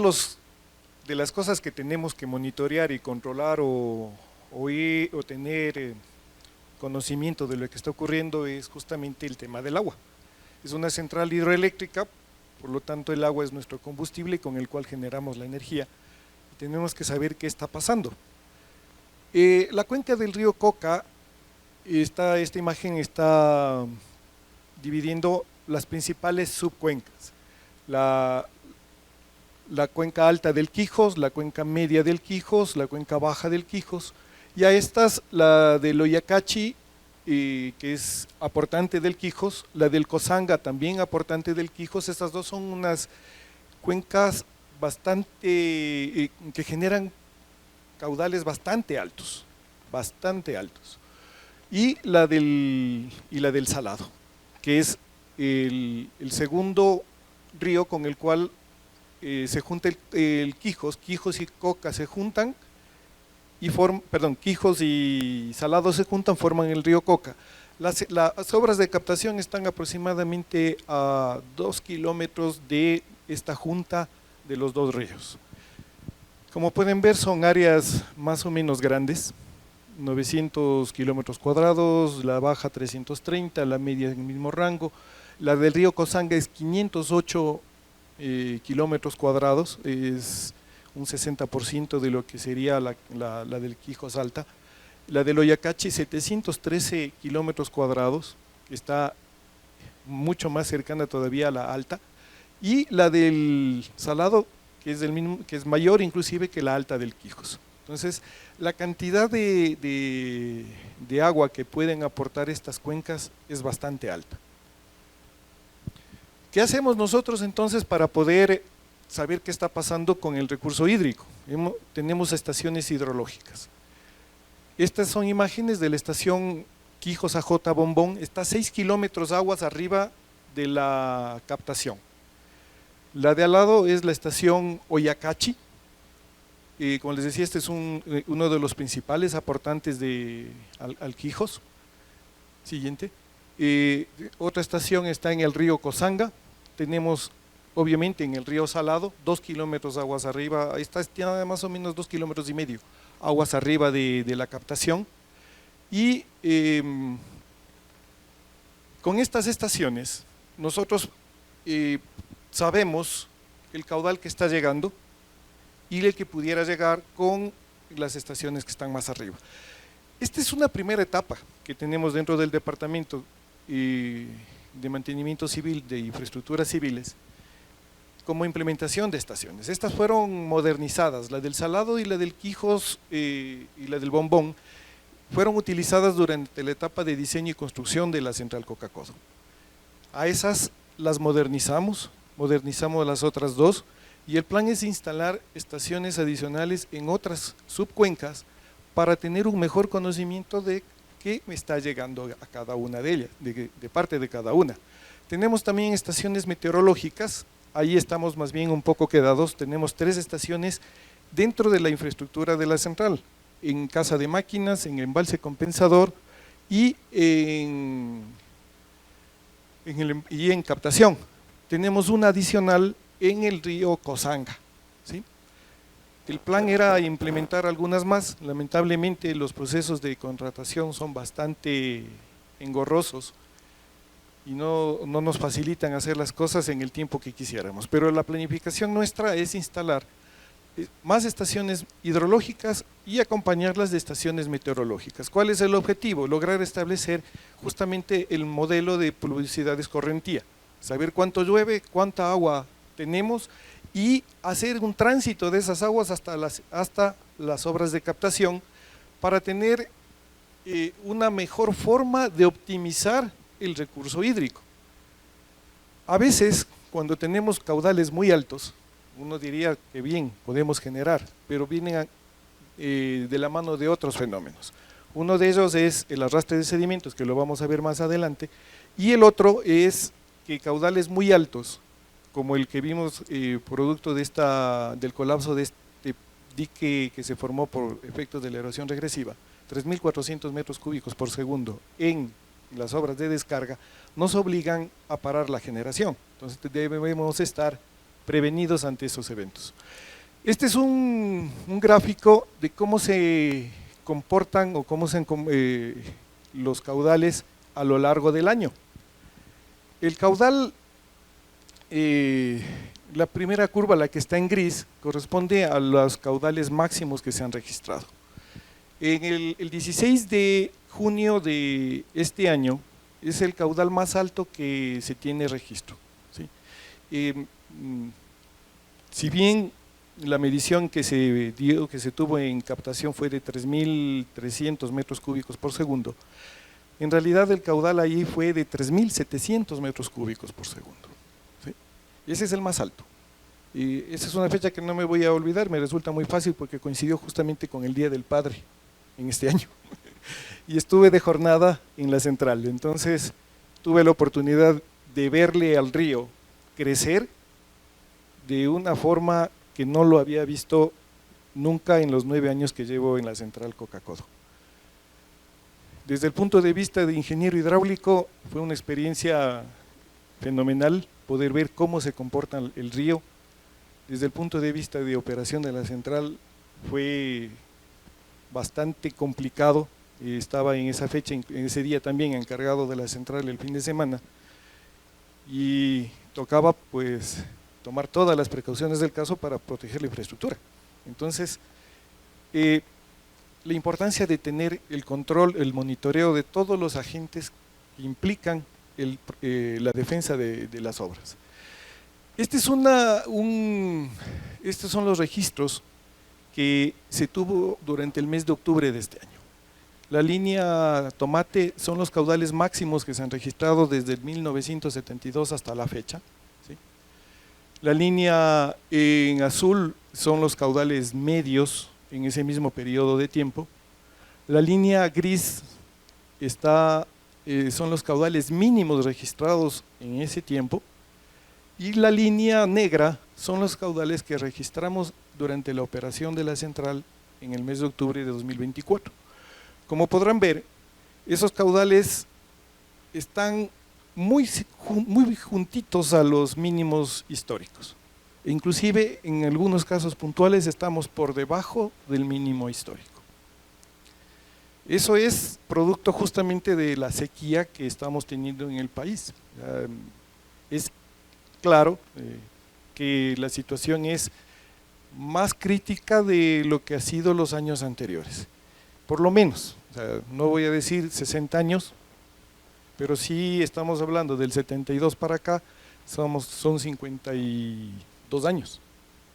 las cosas que tenemos que monitorear y controlar o tener conocimiento de lo que está ocurriendo es justamente el tema del agua. Es una central hidroeléctrica, por lo tanto el agua es nuestro combustible con el cual generamos la energía. Tenemos que saber qué está pasando. La cuenca del río Coca, esta imagen está dividiendo las principales subcuencas. La cuenca alta del Quijos, la cuenca media del Quijos, la cuenca baja del Quijos, y a estas la del Oyacachi, que es aportante del Quijos, la del Cozanga también aportante del Quijos. Estas dos son unas cuencas que generan caudales bastante altos, y la del Salado, que es el segundo río con el cual se junta el Quijos y Coca se juntan y Quijos y Salado se juntan, forman el río Coca. Las obras de captación están aproximadamente a 2 kilómetros de esta junta de los dos ríos. Como pueden ver, son áreas más o menos grandes, 900 kilómetros cuadrados, la baja 330, la media en el mismo rango. La del río Cozanga es 508 kilómetros cuadrados, es un 60% de lo que sería la del Quijos Alta. La del Oyacachi, 713 kilómetros cuadrados, está mucho más cercana todavía a la alta, y la del Salado, que es, que es mayor inclusive que la alta del Quijos. Entonces, la cantidad de agua que pueden aportar estas cuencas es bastante alta. ¿Qué hacemos nosotros entonces para poder saber qué está pasando con el recurso hídrico? Tenemos estaciones hidrológicas. Estas son imágenes de la estación Quijos AJ Bombón, está a 6 kilómetros aguas arriba de la captación. La de al lado es la estación Oyacachi. Como les decía, este es uno de los principales aportantes al Quijos. Siguiente. Otra estación está en el río Cozanga. Tenemos, obviamente, en el río Salado, 2 kilómetros aguas arriba, tiene más o menos 2,5 kilómetros aguas arriba de la captación. Y con estas estaciones, nosotros sabemos el caudal que está llegando y el que pudiera llegar con las estaciones que están más arriba. Esta es una primera etapa que tenemos dentro del Departamento de Mantenimiento Civil de Infraestructuras Civiles como implementación de estaciones. Estas fueron modernizadas, la del Salado y la del Quijos y la del Bombón fueron utilizadas durante la etapa de diseño y construcción de la central Coca-Codo. A esas las modernizamos las otras dos, y el plan es instalar estaciones adicionales en otras subcuencas para tener un mejor conocimiento de qué me está llegando a cada una de ellas, de parte de cada una. Tenemos también estaciones meteorológicas, ahí estamos más bien un poco quedados, tenemos 3 estaciones dentro de la infraestructura de la central, en casa de máquinas, en embalse compensador y en captación. Tenemos una adicional en el río Cozanga, ¿sí? El plan era implementar algunas más. Lamentablemente los procesos de contratación son bastante engorrosos y no nos facilitan hacer las cosas en el tiempo que quisiéramos, pero la planificación nuestra es instalar más estaciones hidrológicas y acompañarlas de estaciones meteorológicas. ¿Cuál es el objetivo? Lograr establecer justamente el modelo de pluviosidad escorrentía, saber cuánto llueve, cuánta agua tenemos y hacer un tránsito de esas aguas hasta las obras de captación para tener una mejor forma de optimizar el recurso hídrico. A veces, cuando tenemos caudales muy altos, uno diría que bien, podemos generar, pero vienen de la mano de otros fenómenos. Uno de ellos es el arrastre de sedimentos, que lo vamos a ver más adelante, y el otro es que caudales muy altos, como el que vimos producto del colapso de este dique que se formó por efectos de la erosión regresiva, 3.400 metros cúbicos por segundo en las obras de descarga, nos obligan a parar la generación. Entonces debemos estar prevenidos ante esos eventos. Este es un gráfico de cómo se comportan o cómo los caudales a lo largo del año. El caudal, la primera curva, la que está en gris, corresponde a los caudales máximos que se han registrado. En el 16 de junio de este año es el caudal más alto que se tiene registro, ¿sí? Si bien la medición que se tuvo en captación fue de 3.300 metros cúbicos por segundo, en realidad el caudal ahí fue de 3.700 metros cúbicos por segundo, ¿sí? Ese es el más alto. Y esa es una fecha que no me voy a olvidar, me resulta muy fácil porque coincidió justamente con el Día del Padre en este año. Y estuve de jornada en la central, entonces tuve la oportunidad de verle al río crecer de una forma que no lo había visto nunca en los 9 años que llevo en la central Coca-Codo. Desde el punto de vista de ingeniero hidráulico fue una experiencia fenomenal poder ver cómo se comporta el río. Desde el punto de vista de operación de la central fue bastante complicado. Estaba en esa fecha, en ese día también encargado de la central el fin de semana y tocaba pues tomar todas las precauciones del caso para proteger la infraestructura. Entonces, la importancia de tener el control, el monitoreo de todos los agentes que implican la defensa de las obras. Estos son los registros que se tuvo durante el mes de octubre de este año. La línea tomate son los caudales máximos que se han registrado desde el 1972 hasta la fecha, ¿sí? La línea en azul son los caudales medios en ese mismo periodo de tiempo. La línea gris son los caudales mínimos registrados en ese tiempo, y la línea negra son los caudales que registramos durante la operación de la central en el mes de octubre de 2024. Como podrán ver, esos caudales están muy juntitos a los mínimos históricos. Inclusive en algunos casos puntuales estamos por debajo del mínimo histórico. Eso es producto justamente de la sequía que estamos teniendo en el país. Es claro que la situación es más crítica de lo que ha sido los años anteriores. Por lo menos, o sea, no voy a decir 60 años, pero sí estamos hablando del 72 para acá, son 52 años.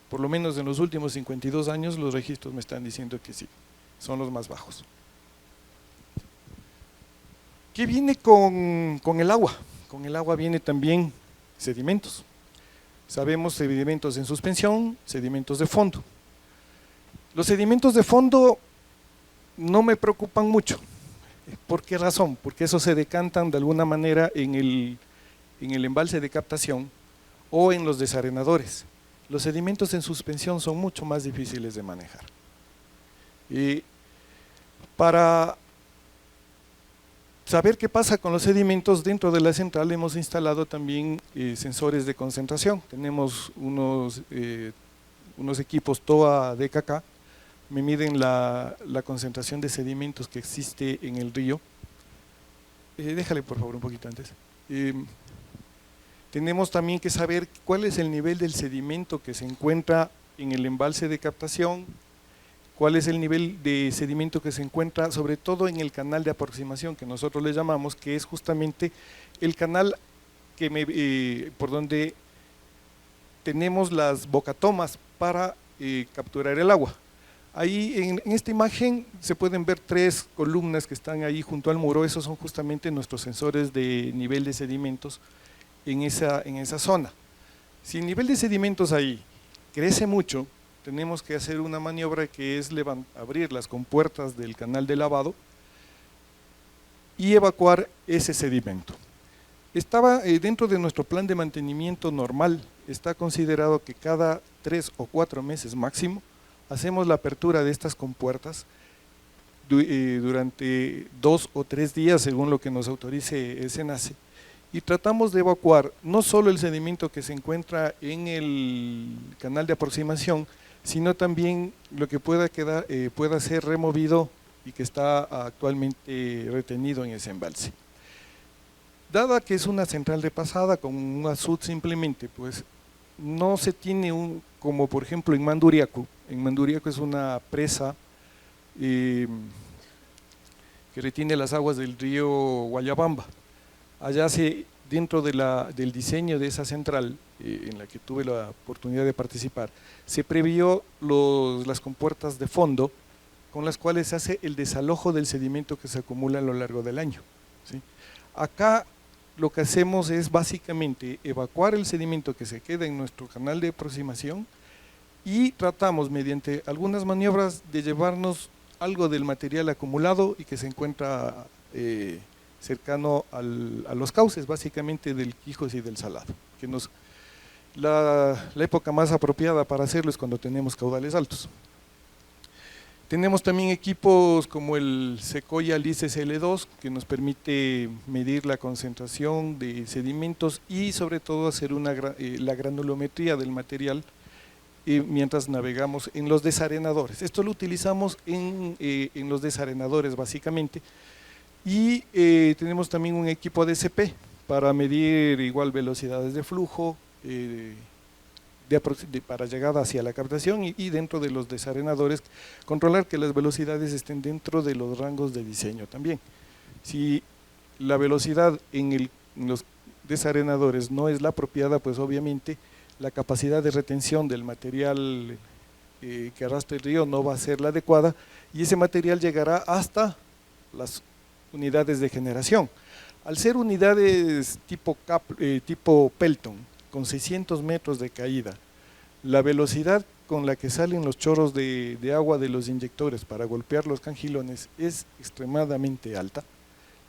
Por lo menos en los últimos 52 años los registros me están diciendo que sí, son los más bajos. ¿Qué viene con el agua? Con el agua viene también sedimentos. Sabemos sedimentos en suspensión, sedimentos de fondo. Los sedimentos de fondo no me preocupan mucho. ¿Por qué razón? Porque esos se decantan de alguna manera en el embalse de captación o en los desarenadores. Los sedimentos en suspensión son mucho más difíciles de manejar. Para saber qué pasa con los sedimentos dentro de la central hemos instalado también sensores de concentración. Tenemos unos equipos TOA DKK, me miden la concentración de sedimentos que existe en el río. Déjale por favor un poquito antes. Tenemos también que saber cuál es el nivel del sedimento que se encuentra en el embalse de captación, cuál es el nivel de sedimento que se encuentra sobre todo en el canal de aproximación que nosotros le llamamos, que es justamente el canal por donde tenemos las bocatomas para capturar el agua. Ahí en esta imagen se pueden ver 3 columnas que están ahí junto al muro, esos son justamente nuestros sensores de nivel de sedimentos en esa zona. Si el nivel de sedimentos ahí crece mucho, tenemos que hacer una maniobra que es abrir las compuertas del canal de lavado y evacuar ese sedimento. Estaba dentro de nuestro plan de mantenimiento normal, está considerado que cada 3 o 4 meses máximo hacemos la apertura de estas compuertas durante 2 o 3 días según lo que nos autorice el SENACE, y tratamos de evacuar no solo el sedimento que se encuentra en el canal de aproximación, sino también lo que pueda ser removido y que está actualmente retenido en ese embalse. Dada que es una central de pasada con un azud simplemente, pues no se tiene como por ejemplo en Manduriaco. En Manduriaco es una presa que retiene las aguas del río Guayabamba. Allá dentro del diseño de esa central, en la que tuve la oportunidad de participar, se previó las compuertas de fondo con las cuales se hace el desalojo del sedimento que se acumula a lo largo del año, ¿sí? Acá lo que hacemos es básicamente evacuar el sedimento que se queda en nuestro canal de aproximación y tratamos mediante algunas maniobras de llevarnos algo del material acumulado y que se encuentra cercano a los cauces, básicamente del Quijos y del Salado. La época más apropiada para hacerlo es cuando tenemos caudales altos. Tenemos también equipos como el Sequoia LIS SL2 que nos permite medir la concentración de sedimentos y sobre todo hacer la granulometría del material mientras navegamos en los desarenadores. Esto lo utilizamos en los desarenadores básicamente, y tenemos también un equipo DCP para medir igual velocidades de flujo, para llegada hacia la captación y dentro de los desarenadores, controlar que las velocidades estén dentro de los rangos de diseño también. Si la velocidad en los desarenadores no es la apropiada, pues obviamente la capacidad de retención del material que arrastra el río no va a ser la adecuada y ese material llegará hasta las unidades de generación. Al ser unidades tipo Pelton, con 600 metros de caída, la velocidad con la que salen los chorros de agua de los inyectores para golpear los cangilones es extremadamente alta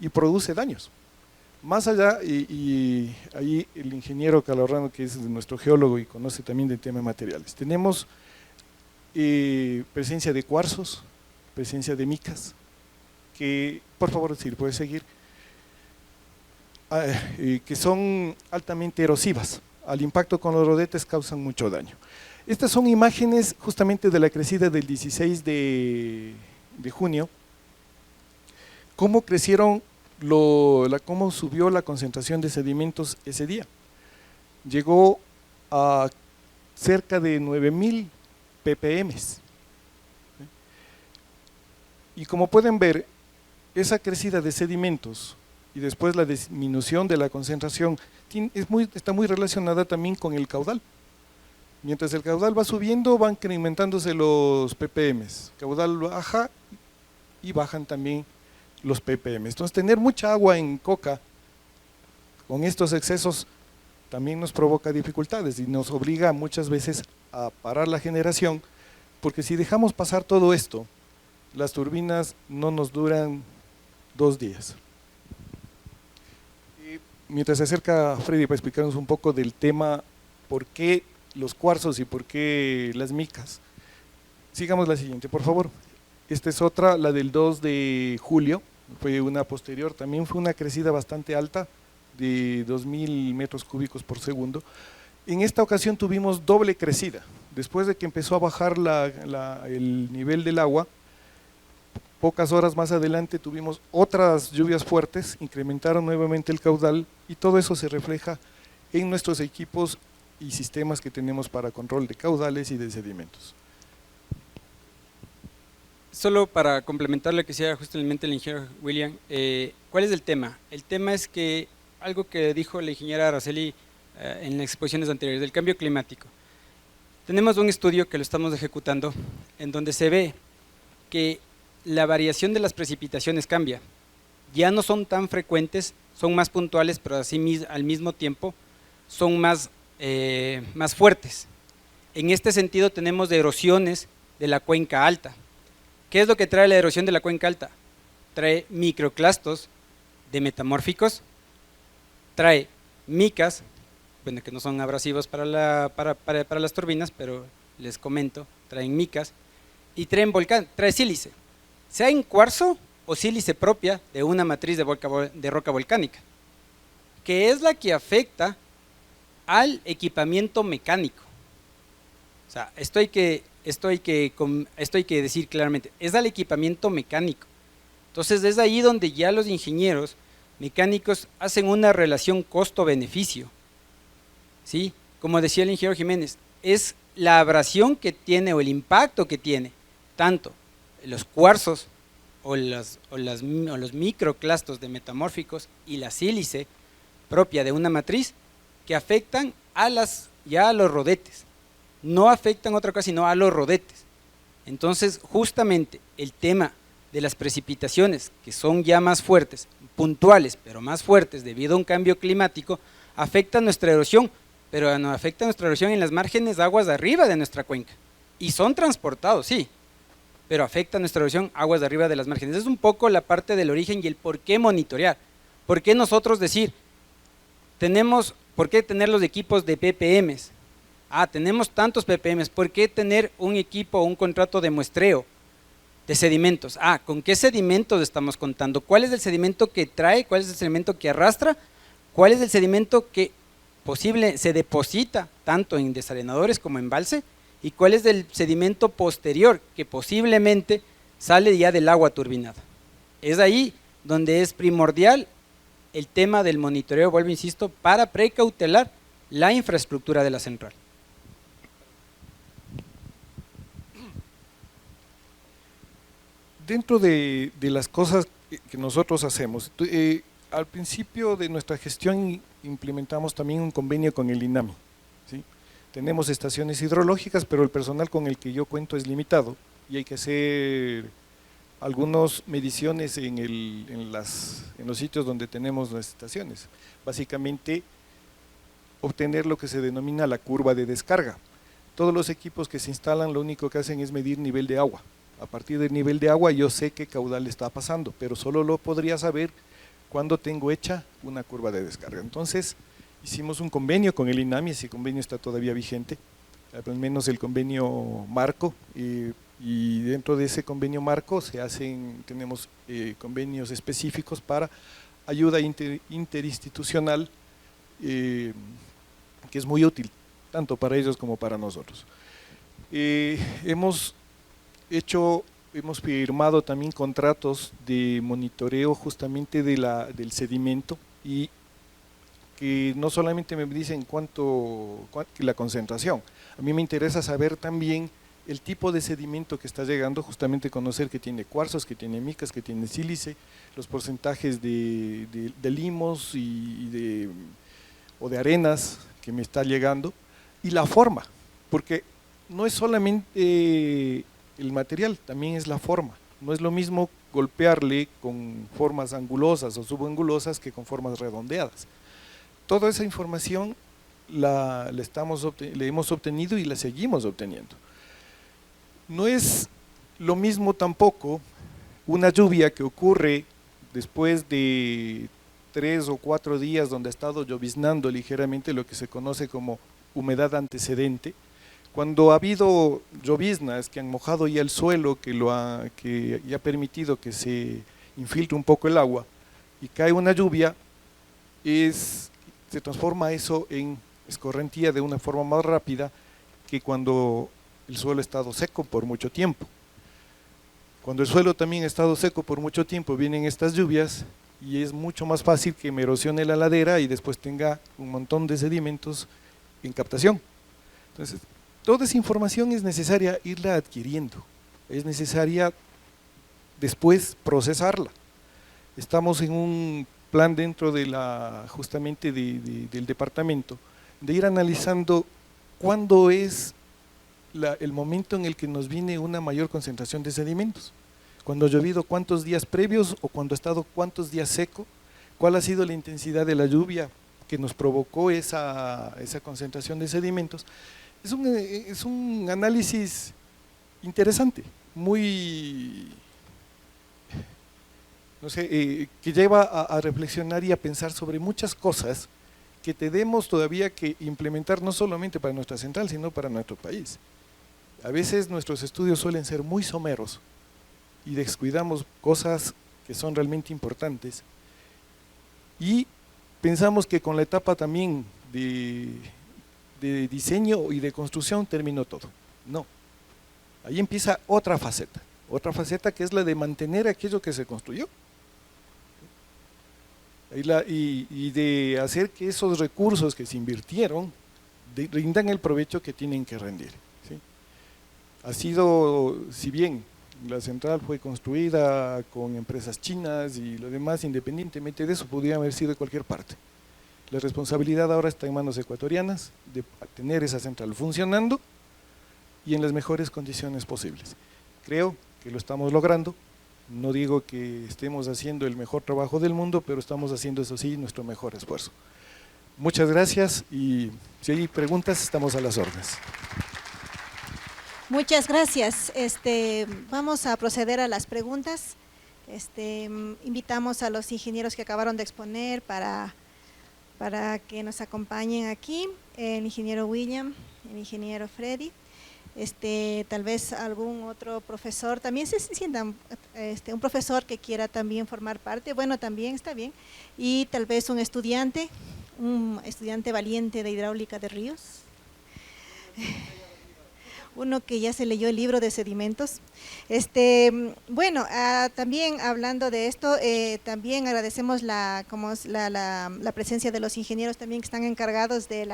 y produce daños. Más allá, y ahí el ingeniero Calorrano, que es nuestro geólogo y conoce también del tema de materiales, tenemos presencia de cuarzos, presencia de micas, que, por favor, si puedes seguir, que son altamente erosivas, al impacto con los rodetes causan mucho daño. Estas son imágenes justamente de la crecida del 16 de junio, cómo crecieron, cómo subió la concentración de sedimentos ese día. Llegó a cerca de 9.000 ppm. Y como pueden ver, esa crecida de sedimentos y después la disminución de la concentración está muy relacionada también con el caudal. Mientras el caudal va subiendo, van incrementándose los ppm. El caudal baja y bajan también los ppm. Entonces, tener mucha agua en Coca con estos excesos también nos provoca dificultades y nos obliga muchas veces a parar la generación, porque si dejamos pasar todo esto, las turbinas no nos duran 2 días. Y mientras se acerca Freddy para explicarnos un poco del tema, por qué los cuarzos y por qué las micas. Sigamos la siguiente, por favor. Esta es otra, la del 2 de julio, fue una posterior, también fue una crecida bastante alta, de 2.000 metros cúbicos por segundo. En esta ocasión tuvimos doble crecida, después de que empezó a bajar el nivel del agua, pocas horas más adelante tuvimos otras lluvias fuertes, incrementaron nuevamente el caudal y todo eso se refleja en nuestros equipos y sistemas que tenemos para control de caudales y de sedimentos. Solo para complementar lo que decía justamente el ingeniero William, ¿cuál es el tema? El tema es que algo que dijo la ingeniera Araceli en las exposiciones anteriores, del cambio climático. Tenemos un estudio que lo estamos ejecutando en donde se ve que la variación de las precipitaciones cambia. Ya no son tan frecuentes, son más puntuales, pero así al mismo tiempo son más fuertes. En este sentido tenemos erosiones de la cuenca alta. ¿Qué es lo que trae la erosión de la cuenca alta? Trae microclastos de metamórficos, trae micas, bueno, que no son abrasivos para las turbinas, pero les comento, traen micas, y trae sílice, sea en cuarzo o sílice propia de una matriz de roca volcánica, que es la que afecta al equipamiento mecánico. O sea, esto hay que decir claramente, es al equipamiento mecánico. Entonces es ahí donde ya los ingenieros mecánicos hacen una relación costo-beneficio. ¿Sí? Como decía el ingeniero Jiménez, es la abrasión que tiene o el impacto que tiene tanto los cuarzos o los microclastos de metamórficos y la sílice propia de una matriz que afectan a los rodetes. No afectan otra cosa sino a los rodetes. Entonces justamente el tema de las precipitaciones, que son ya más fuertes, puntuales pero más fuertes debido a un cambio climático, afecta nuestra erosión, pero no afecta nuestra erosión en las márgenes de aguas de arriba de nuestra cuenca, y son transportados, sí, pero afecta nuestra erosión aguas de arriba de las márgenes. Es un poco la parte del origen y el por qué monitorear, por qué nosotros decir, por qué tener los equipos de ppms, tenemos tantos ppms, ¿por qué tener un equipo o un contrato de muestreo de sedimentos? ¿Con qué sedimentos estamos contando? ¿Cuál es el sedimento que trae? ¿Cuál es el sedimento que arrastra? ¿Cuál es el sedimento que se deposita tanto en desarenadores como en embalse? ¿Y cuál es el sedimento posterior que posiblemente sale ya del agua turbinada? Es ahí donde es primordial el tema del monitoreo, vuelvo insisto, para precautelar la infraestructura de la central. dentro de las cosas que nosotros hacemos, al principio de nuestra gestión implementamos también un convenio con el INAMI, ¿sí? Tenemos estaciones hidrológicas, pero el personal con el que yo cuento es limitado y hay que hacer algunas mediciones en los sitios donde tenemos las estaciones. Básicamente, obtener lo que se denomina la curva de descarga. Todos los equipos que se instalan lo único que hacen es medir nivel de agua. A partir del nivel de agua yo sé qué caudal está pasando, pero solo lo podría saber cuando tengo hecha una curva de descarga. Entonces, hicimos un convenio con el INAMI, ese convenio está todavía vigente, al menos el convenio marco, y dentro de ese convenio marco tenemos convenios específicos para ayuda interinstitucional, que es muy útil, tanto para ellos como para nosotros. Hemos firmado también contratos de monitoreo justamente del sedimento, y que no solamente me dicen la concentración, a mí me interesa saber también el tipo de sedimento que está llegando, justamente conocer que tiene cuarzos, que tiene micas, que tiene sílice, los porcentajes de limos o de arenas que me está llegando, y la forma, porque no es solamente el material, también es la forma. No es lo mismo golpearle con formas angulosas o subangulosas que con formas redondeadas. Toda esa información le hemos obtenido y la seguimos obteniendo. No es lo mismo tampoco una lluvia que ocurre después de 3 o 4 días donde ha estado lloviznando ligeramente, lo que se conoce como humedad antecedente. Cuando ha habido lloviznas que han mojado ya el suelo, que ya ha permitido que se infiltre un poco el agua, y cae una lluvia, se transforma eso en escorrentía de una forma más rápida que cuando el suelo ha estado seco por mucho tiempo. Cuando el suelo también ha estado seco por mucho tiempo, vienen estas lluvias y es mucho más fácil que me erosione la ladera y después tenga un montón de sedimentos en captación. Entonces, toda esa información es necesaria irla adquiriendo, es necesaria después procesarla. Estamos en un plan dentro de justamente del departamento de ir analizando cuándo es el momento en el que nos viene una mayor concentración de sedimentos. Cuando ha llovido cuántos días previos o cuando ha estado cuántos días seco, cuál ha sido la intensidad de la lluvia que nos provocó esa concentración de sedimentos. Es un análisis interesante, muy, no sé, que lleva a reflexionar y a pensar sobre muchas cosas que tenemos todavía que implementar no solamente para nuestra central, sino para nuestro país. A veces nuestros estudios suelen ser muy someros y descuidamos cosas que son realmente importantes, y pensamos que con la etapa también de diseño y de construcción terminó todo. No, ahí empieza otra faceta que es la de mantener aquello que se construyó y de hacer que esos recursos que se invirtieron rindan el provecho que tienen que rendir, ¿sí? Ha sido, si bien la central fue construida con empresas chinas y lo demás, independientemente de eso, podría haber sido de cualquier parte. La responsabilidad ahora está en manos ecuatorianas de tener esa central funcionando y en las mejores condiciones posibles. Creo que lo estamos logrando. No digo que estemos haciendo el mejor trabajo del mundo, pero estamos haciendo, eso sí, nuestro mejor esfuerzo. Muchas gracias, y si hay preguntas, estamos a las órdenes. Muchas gracias. Vamos a proceder a las preguntas. Invitamos a los ingenieros que acabaron de exponer para que nos acompañen aquí, el ingeniero William, el ingeniero Freddy, tal vez algún otro profesor, también se sientan, un profesor que quiera también formar parte, bueno, también está bien, y tal vez un estudiante valiente de hidráulica de ríos, uno que ya se leyó el libro de sedimentos. Bueno, también hablando de esto, también agradecemos la presencia de los ingenieros también que están encargados de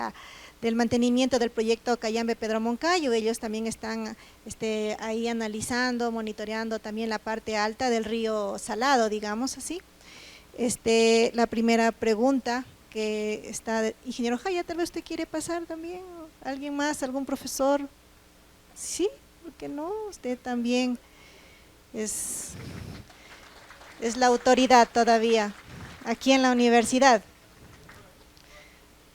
del mantenimiento del proyecto Cayambe Pedro Moncayo. Ellos también están ahí analizando, monitoreando también la parte alta del río Salado, digamos así. La primera pregunta que está, ingeniero Jaya, tal vez usted quiere pasar también, ¿alguien más, algún profesor? Sí, ¿por qué no? Usted también es la autoridad todavía aquí en la universidad.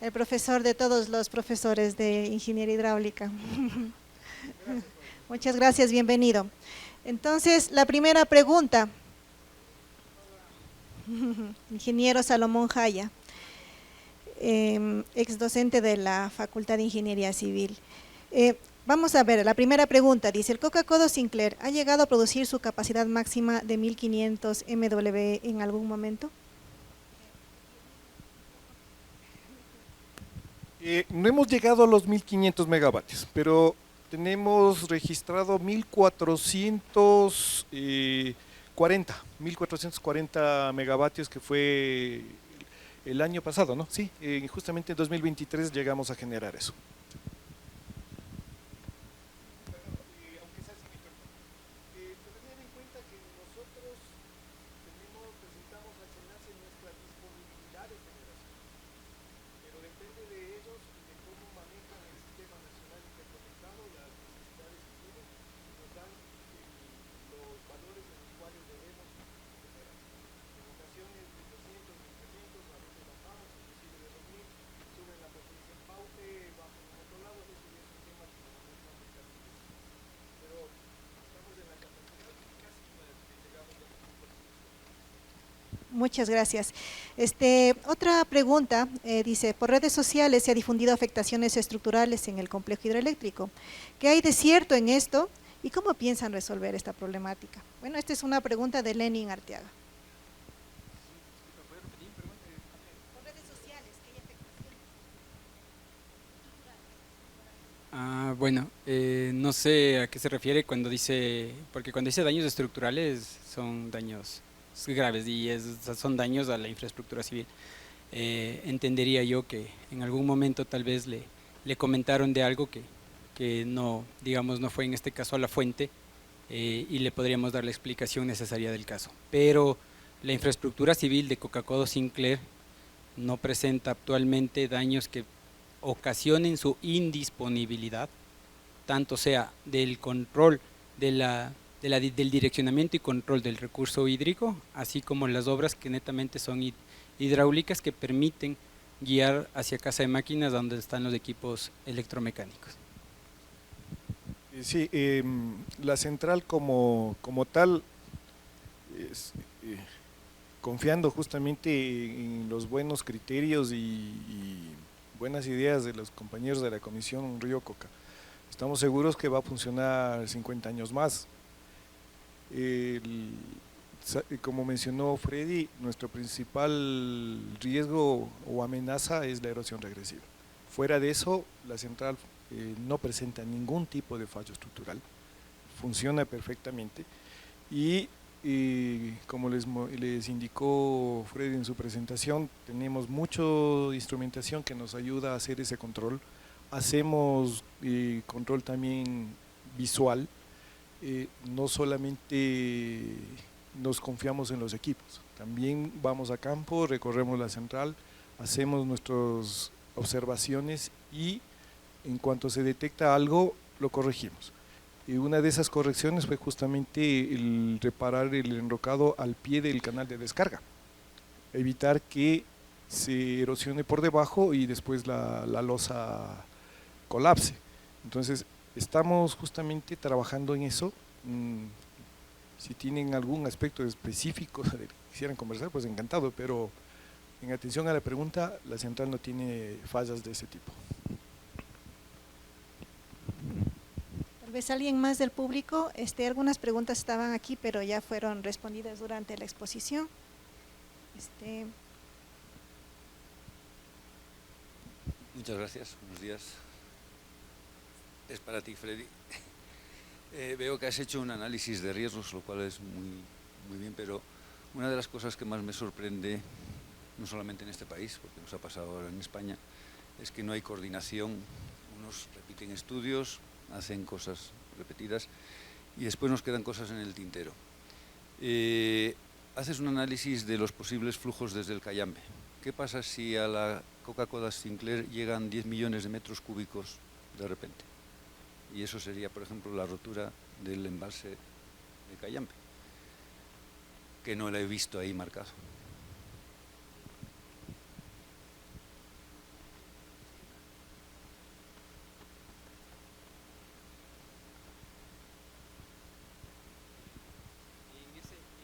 El profesor de todos los profesores de ingeniería hidráulica. Muchas gracias, bienvenido. Entonces, la primera pregunta, ingeniero Salomón Jaya, ex docente de la Facultad de Ingeniería Civil. Vamos a ver, la primera pregunta dice, ¿el Coca-Cola Sinclair ha llegado a producir su capacidad máxima de 1500 MW en algún momento? No hemos llegado a los 1500 megavatios, pero tenemos registrado 1440 megavatios, que fue el año pasado, ¿no? Sí, justamente en 2023 llegamos a generar eso. Muchas gracias. Otra pregunta, dice, por redes sociales se ha difundido afectaciones estructurales en el complejo hidroeléctrico. ¿Qué hay de cierto en esto y cómo piensan resolver esta problemática? Bueno, esta es una pregunta de Lenin Arteaga. Por redes sociales, ¿qué hay afectaciones? Bueno, no sé a qué se refiere cuando dice, porque cuando dice daños estructurales son daños graves y son daños a la infraestructura civil. Entendería yo que en algún momento tal vez le comentaron de algo que no, digamos, no fue en este caso a la fuente, y le podríamos dar la explicación necesaria del caso. Pero la infraestructura civil de Coca-Cola Sinclair no presenta actualmente daños que ocasionen su indisponibilidad, tanto sea del control del direccionamiento y control del recurso hídrico, así como las obras que netamente son hidráulicas, que permiten guiar hacia casa de máquinas donde están los equipos electromecánicos. Sí, la central como tal, confiando justamente en los buenos criterios y buenas ideas de los compañeros de la Comisión Río Coca, estamos seguros que va a funcionar 50 años más. Como mencionó Freddy, nuestro principal riesgo o amenaza es la erosión regresiva. Fuera de eso, la central no presenta ningún tipo de fallo estructural, funciona perfectamente y como les indicó Freddy en su presentación, tenemos mucha instrumentación que nos ayuda a hacer ese control. Hacemos control también visual. No solamente nos confiamos en los equipos, también vamos a campo, recorremos la central, hacemos nuestras observaciones y en cuanto se detecta algo, lo corregimos. Y una de esas correcciones fue justamente el reparar el enrocado al pie del canal de descarga, evitar que se erosione por debajo y después la losa colapse. Entonces, estamos justamente trabajando en eso. Si tienen algún aspecto específico que quisieran conversar, pues encantado, pero en atención a la pregunta, la central no tiene fallas de ese tipo. Tal vez alguien más del público, algunas preguntas estaban aquí, pero ya fueron respondidas durante la exposición. Muchas gracias, buenos días. Es para ti, Freddy. Veo que has hecho un análisis de riesgos, lo cual es muy bien, pero una de las cosas que más me sorprende, no solamente en este país, porque nos ha pasado ahora en España, es que no hay coordinación. Unos repiten estudios, hacen cosas repetidas y después nos quedan cosas en el tintero. Haces un análisis de los posibles flujos desde el Cayambe. ¿Qué pasa si a la Coca-Cola Sinclair llegan 10 millones de metros cúbicos de repente? Y eso sería, por ejemplo, la rotura del embalse de Cayambe, que no lo he visto ahí marcado.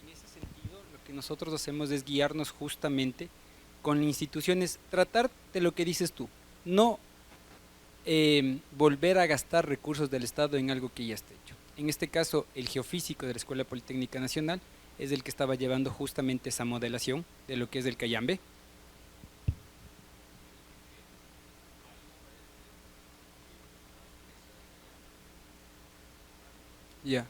En ese sentido, lo que nosotros hacemos es guiarnos justamente con instituciones, tratar de lo que dices tú, no volver a gastar recursos del Estado en algo que ya está hecho. En este caso, el geofísico de la Escuela Politécnica Nacional es el que estaba llevando justamente esa modelación de lo que es el Cayambe. Ya,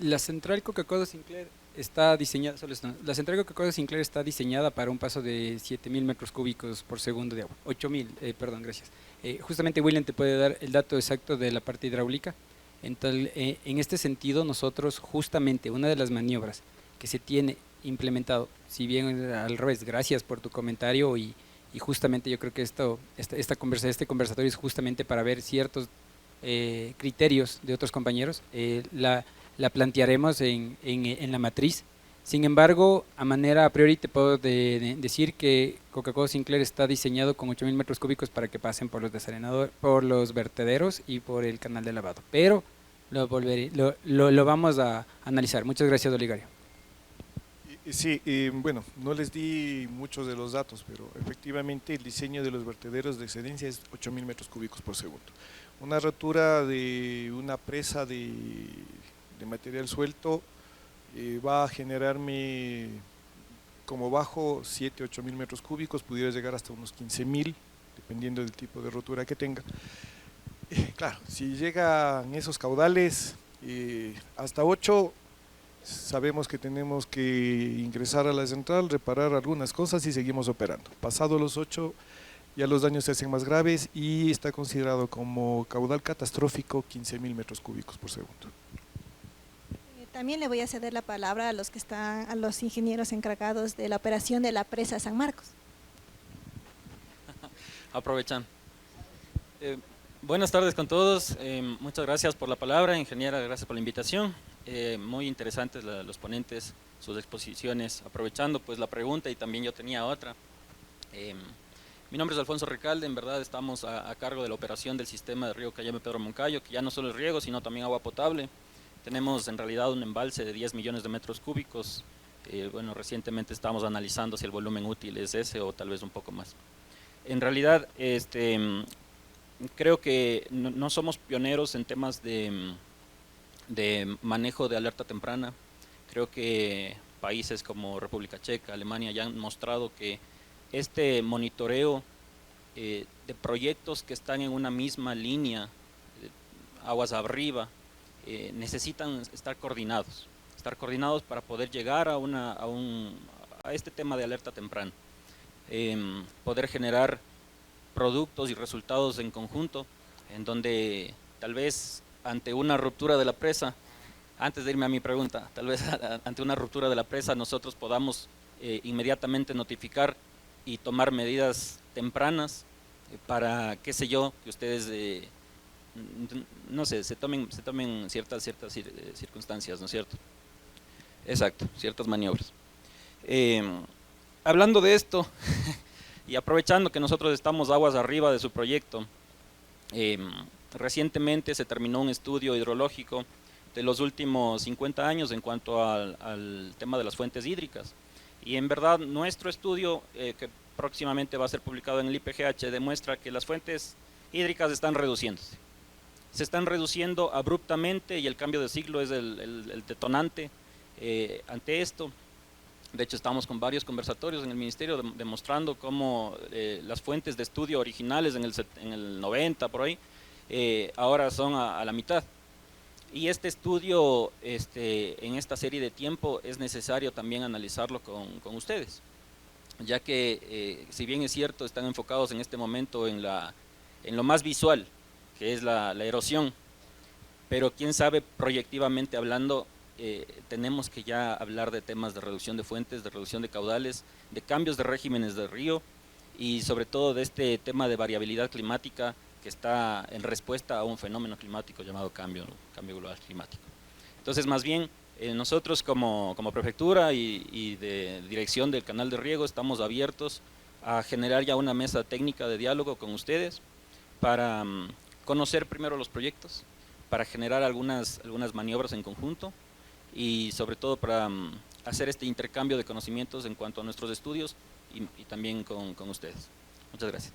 La central Coca-Cola Sinclair está diseñada, la central Coca-Cola Sinclair está diseñada para un paso de 7.000 metros cúbicos por segundo de agua, 8.000, perdón, gracias. Justamente William te puede dar el dato exacto de la parte hidráulica. Entonces, en este sentido, nosotros justamente una de las maniobras que se tiene implementado, si bien al revés, gracias por tu comentario y justamente yo creo que este conversatorio es justamente para ver ciertos criterios de otros compañeros. La plantearemos en la matriz. Sin embargo, a priori te puedo decir que Coca-Cola Sinclair está diseñado con 8.000 metros cúbicos para que pasen por los desarenadores, por los vertederos y por el canal de lavado. Pero lo vamos a analizar. Muchas gracias, Oligario. Sí, bueno, no les di muchos de los datos, pero efectivamente el diseño de los vertederos de excedencia es 8.000 metros cúbicos por segundo. Una rotura de una presa de material suelto va a generarme como bajo 7-8.000 metros cúbicos, pudiera llegar hasta unos 15.000, dependiendo del tipo de rotura que tenga. Claro, si llegan esos caudales hasta 8, sabemos que tenemos que ingresar a la central, reparar algunas cosas y seguimos operando. Pasado los 8, ya los daños se hacen más graves y está considerado como caudal catastrófico 15.000 metros cúbicos por segundo. También le voy a ceder la palabra a los ingenieros encargados de la operación de la presa San Marcos. Aprovechan. Buenas tardes con todos. Muchas gracias por la palabra, ingeniera, gracias por la invitación. Muy interesantes los ponentes, sus exposiciones. Aprovechando pues la pregunta y también yo tenía otra. Mi nombre es Alfonso Recalde, en verdad estamos a cargo de la operación del sistema de río Cayambe Pedro Moncayo, que ya no solo es riego, sino también agua potable. Tenemos en realidad un embalse de 10 millones de metros cúbicos. Bueno, recientemente estábamos analizando si el volumen útil es ese o tal vez un poco más. En realidad, creo que no somos pioneros en temas de manejo de alerta temprana. Creo que países como República Checa, Alemania ya han mostrado que este monitoreo de proyectos que están en una misma línea, aguas arriba, necesitan estar coordinados para poder llegar a este tema de alerta temprana, poder generar productos y resultados en conjunto, en donde tal vez ante una ruptura de la presa, antes de irme a mi pregunta, tal vez ante una ruptura de la presa nosotros podamos inmediatamente notificar y tomar medidas tempranas para, qué sé yo, que ustedes no sé, se tomen ciertas circunstancias, ¿no es cierto? Exacto, ciertas maniobras. Hablando de esto y aprovechando que nosotros estamos aguas arriba de su proyecto, recientemente se terminó un estudio hidrológico de los últimos 50 años en cuanto al tema de las fuentes hídricas, y en verdad nuestro estudio, que próximamente va a ser publicado en el IPGH, demuestra que las fuentes hídricas están reduciéndose. Se están reduciendo abruptamente y el cambio de ciclo es el detonante ante esto. De hecho, estamos con varios conversatorios en el Ministerio demostrando cómo las fuentes de estudio originales en el 90, por ahí, ahora son a la mitad. Y este estudio, en esta serie de tiempo, es necesario también analizarlo con ustedes, ya que si bien es cierto, están enfocados en este momento en lo más visual, que es la erosión, pero quién sabe, proyectivamente hablando, tenemos que ya hablar de temas de reducción de fuentes, de reducción de caudales, de cambios de regímenes del río y sobre todo de este tema de variabilidad climática que está en respuesta a un fenómeno climático llamado cambio global climático. Entonces, más bien, nosotros como prefectura y de dirección del canal de riego estamos abiertos a generar ya una mesa técnica de diálogo con ustedes para conocer primero los proyectos, para generar algunas maniobras en conjunto y sobre todo para hacer este intercambio de conocimientos en cuanto a nuestros estudios y también con ustedes. Muchas gracias.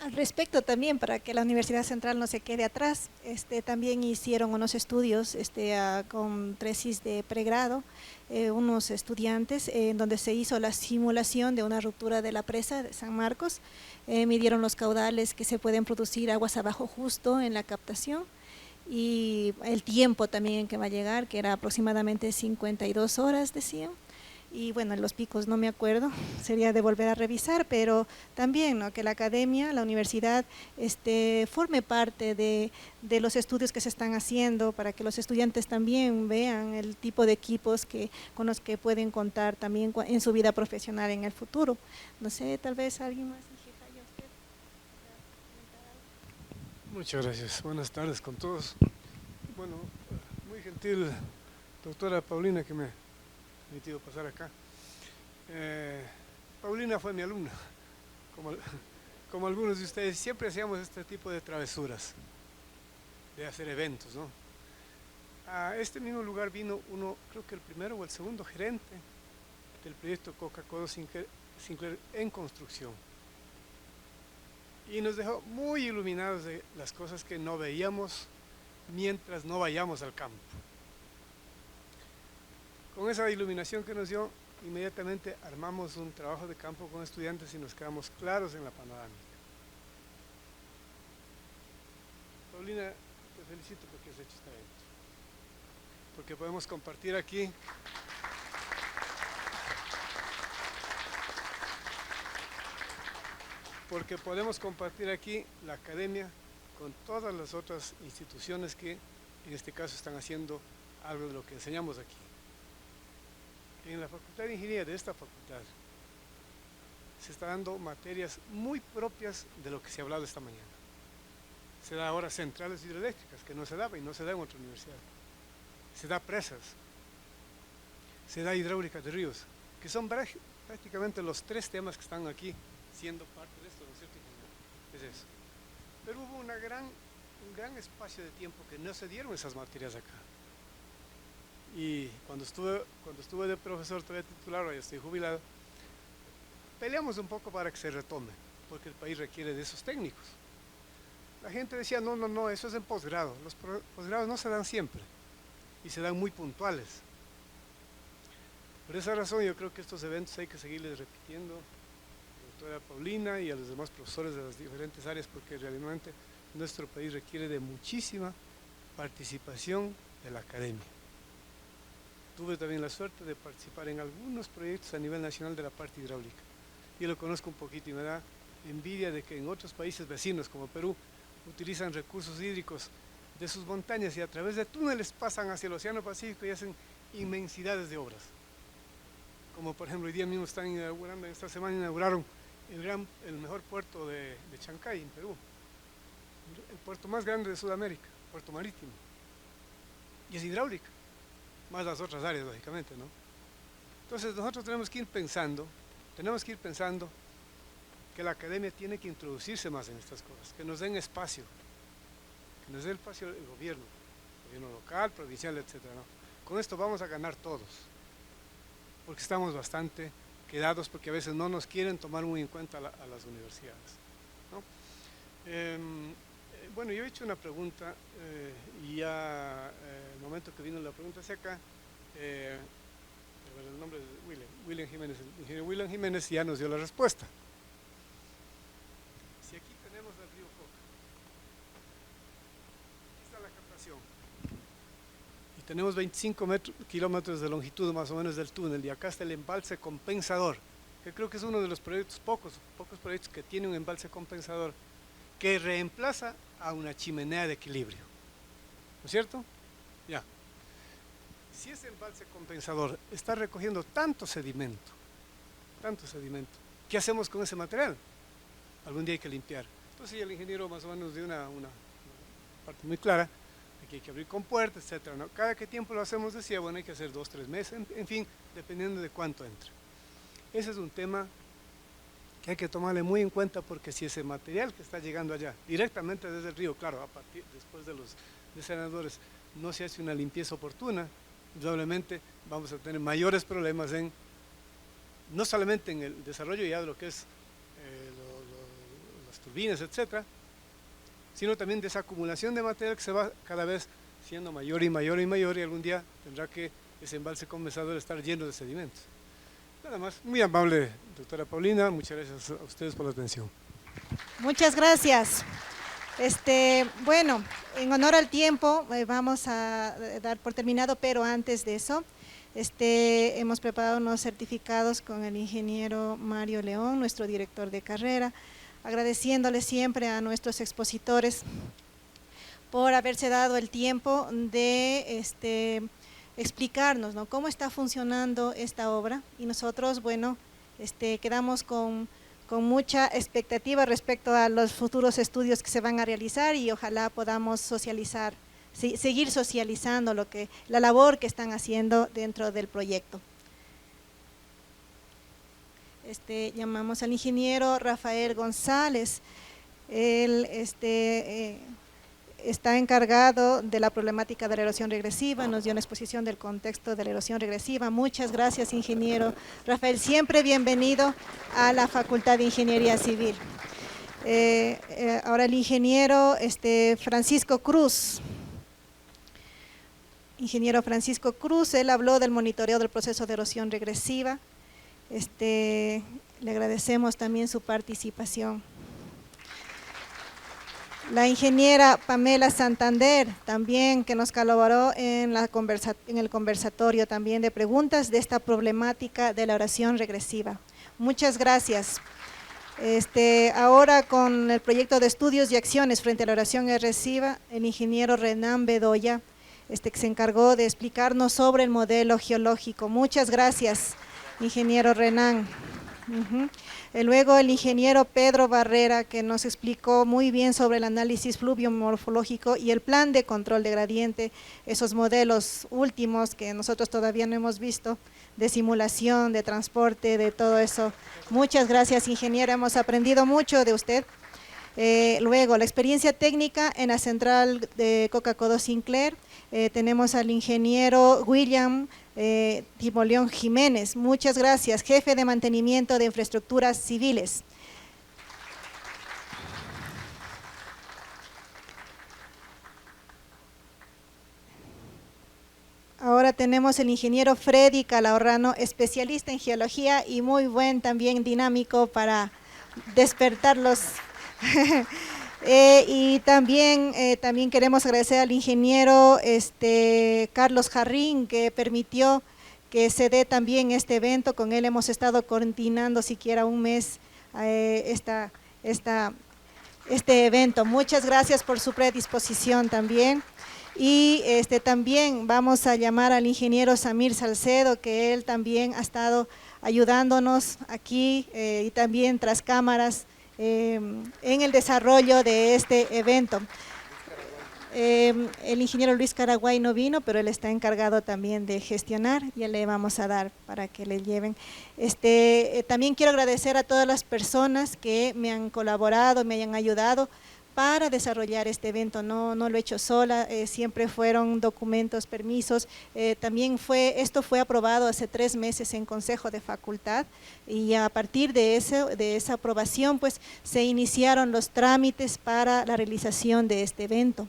Al respecto también, para que la Universidad Central no se quede atrás, también hicieron unos estudios con tesis de pregrado, unos estudiantes, en donde se hizo la simulación de una ruptura de la presa de San Marcos, midieron los caudales que se pueden producir aguas abajo justo en la captación, y el tiempo también que va a llegar, que era aproximadamente 52 horas, decían. Y bueno, los picos no me acuerdo, sería de volver a revisar, pero también, ¿no?, que la academia, la universidad, forme parte de los estudios que se están haciendo, para que los estudiantes también vean el tipo de equipos con los que pueden contar también en su vida profesional en el futuro. No sé, tal vez alguien más. Muchas gracias. Buenas tardes con todos. Bueno, muy gentil doctora Paulina que me ha permitido pasar acá. Paulina fue mi alumna, como algunos de ustedes. Siempre hacíamos este tipo de travesuras, de hacer eventos, ¿no? A este mismo lugar vino uno, creo que el primero o el segundo gerente del proyecto Coca-Cola Sinclair en construcción. Y nos dejó muy iluminados de las cosas que no veíamos mientras no vayamos al campo. Con esa iluminación que nos dio, inmediatamente armamos un trabajo de campo con estudiantes y nos quedamos claros en la panorámica. Paulina, te felicito porque has hecho este evento, porque podemos compartir aquí la academia con todas las otras instituciones que en este caso están haciendo algo de lo que enseñamos aquí. En la Facultad de Ingeniería de esta facultad se está dando materias muy propias de lo que se ha hablado esta mañana. Se da ahora centrales hidroeléctricas, que no se daba y no se da en otra universidad. Se da presas, se da hidráulica de ríos, que son prácticamente los tres temas que están aquí siendo parte de esto, ¿no es cierto? Es eso. Pero hubo un gran espacio de tiempo que no se dieron esas materias acá. Y cuando estuve de profesor, todavía titular, ahora ya estoy jubilado, peleamos un poco para que se retome, porque el país requiere de esos técnicos. La gente decía, no, eso es en posgrado. Los posgrados no se dan siempre y se dan muy puntuales. Por esa razón yo creo que estos eventos hay que seguirles repitiendo a la doctora Paulina y a los demás profesores de las diferentes áreas, porque realmente nuestro país requiere de muchísima participación de la academia. Tuve también la suerte de participar en algunos proyectos a nivel nacional de la parte hidráulica. Yo lo conozco un poquito y me da envidia de que en otros países vecinos como Perú utilizan recursos hídricos de sus montañas y a través de túneles pasan hacia el Océano Pacífico y hacen inmensidades de obras. Como por ejemplo hoy día mismo están inaugurando, esta semana inauguraron el mejor puerto de Chancay en Perú, el puerto más grande de Sudamérica, puerto marítimo, y es hidráulica, más las otras áreas lógicamente, ¿no? Entonces nosotros tenemos que ir pensando que la academia tiene que introducirse más en estas cosas, que nos den espacio, que nos dé el espacio el gobierno local, provincial, etcétera, ¿no? Con esto vamos a ganar todos, porque estamos bastante quedados, porque a veces no nos quieren tomar muy en cuenta a las universidades, ¿no? Bueno, yo he hecho una pregunta y ya el momento que vino la pregunta hacia acá, el nombre es William Jiménez, el ingeniero William Jiménez ya nos dio la respuesta. Si aquí tenemos el río Coca, aquí está la captación, tenemos 25 kilómetros de longitud más o menos del túnel, y acá está el embalse compensador, que creo que es uno de los proyectos, pocos proyectos que tiene un embalse compensador, que reemplaza a una chimenea de equilibrio, ¿no es cierto? Ya. Si ese embalse compensador está recogiendo tanto sedimento, ¿qué hacemos con ese material? Algún día hay que limpiar. Entonces el ingeniero más o menos dio una parte muy clara, que hay que abrir compuertas, etcétera, ¿no? Cada que tiempo lo hacemos, decía, bueno, hay que hacer 2 o 3 meses, en fin, dependiendo de cuánto entre. Ese es un tema que hay que tomarle muy en cuenta, porque si ese material que está llegando allá, directamente desde el río, claro, después de los desalinadores, no se hace una limpieza oportuna, indudablemente vamos a tener mayores problemas no solamente en el desarrollo ya de lo que es las turbinas, etcétera, sino también de esa acumulación de material que se va cada vez siendo mayor y mayor y mayor, y algún día tendrá que ese embalse compensador estar lleno de sedimentos. Nada más, muy amable doctora Paulina, muchas gracias a ustedes por la atención. Muchas gracias. Bueno, en honor al tiempo, vamos a dar por terminado, pero antes de eso, hemos preparado unos certificados con el ingeniero Mario León, nuestro director de carrera, agradeciéndole siempre a nuestros expositores por haberse dado el tiempo de explicarnos, ¿no?, cómo está funcionando esta obra, y nosotros, bueno, quedamos con mucha expectativa respecto a los futuros estudios que se van a realizar, y ojalá podamos socializar, seguir socializando la labor que están haciendo dentro del proyecto. Llamamos al ingeniero Rafael González. Él está encargado de la problemática de la erosión regresiva, nos dio una exposición del contexto de la erosión regresiva. Muchas gracias, ingeniero Rafael, siempre bienvenido a la Facultad de Ingeniería Civil. Ahora el ingeniero Francisco Cruz. Ingeniero Francisco Cruz, él habló del monitoreo del proceso de erosión regresiva. Le agradecemos también su participación. La ingeniera Pamela Santander, también, que nos colaboró en el conversatorio también de preguntas de esta problemática de la erosión regresiva. Muchas gracias. Ahora, con el proyecto de estudios y acciones frente a la erosión regresiva, el ingeniero Renan Bedoya, que se encargó de explicarnos sobre el modelo geológico. Muchas gracias, ingeniero Renan. Luego el ingeniero Pedro Barrera, que nos explicó muy bien sobre el análisis fluviomorfológico y el plan de control de gradiente, esos modelos últimos que nosotros todavía no hemos visto, de simulación, de transporte, de todo eso. Muchas gracias, ingeniero, hemos aprendido mucho de usted. Luego, la experiencia técnica en la central de Coca-Cola Sinclair, tenemos al ingeniero William Timoleón Jiménez, muchas gracias, jefe de mantenimiento de infraestructuras civiles. Ahora tenemos el ingeniero Freddy Calahorrano, especialista en geología y muy buen también dinámico para despertarlos. Y también queremos agradecer al ingeniero Carlos Jarrín, que permitió que se dé también este evento. Con él hemos estado coordinando siquiera un mes este evento. Muchas gracias por su predisposición también. Y también vamos a llamar al ingeniero Samir Salcedo, que él también ha estado ayudándonos aquí y también tras cámaras en el desarrollo de este evento. El ingeniero Luis Caraguay no vino, pero él está encargado también de gestionar, ya le vamos a dar para que le lleven. También quiero agradecer a todas las personas que me han colaborado, me hayan ayudado para desarrollar este evento. No lo he hecho sola, siempre fueron documentos, permisos. También esto fue aprobado hace 3 meses en Consejo de Facultad, y a partir de esa aprobación pues se iniciaron los trámites para la realización de este evento.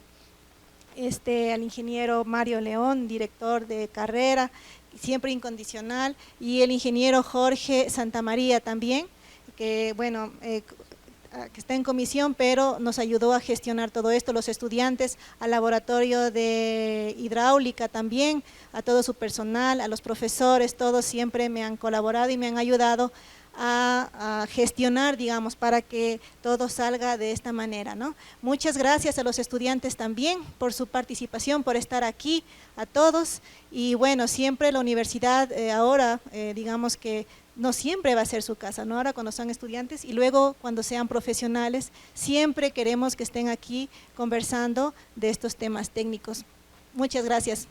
Al ingeniero Mario León, director de carrera, siempre incondicional, y el ingeniero Jorge Santamaría también, que bueno, que está en comisión, pero nos ayudó a gestionar todo esto, los estudiantes, al laboratorio de hidráulica también, a todo su personal, a los profesores, todos siempre me han colaborado y me han ayudado a gestionar, digamos, para que todo salga de esta manera, ¿no? Muchas gracias a los estudiantes también por su participación, por estar aquí, a todos, y bueno, siempre la universidad ahora, digamos que no siempre va a ser su casa, ¿no? Ahora cuando son estudiantes y luego cuando sean profesionales, siempre queremos que estén aquí conversando de estos temas técnicos. Muchas gracias.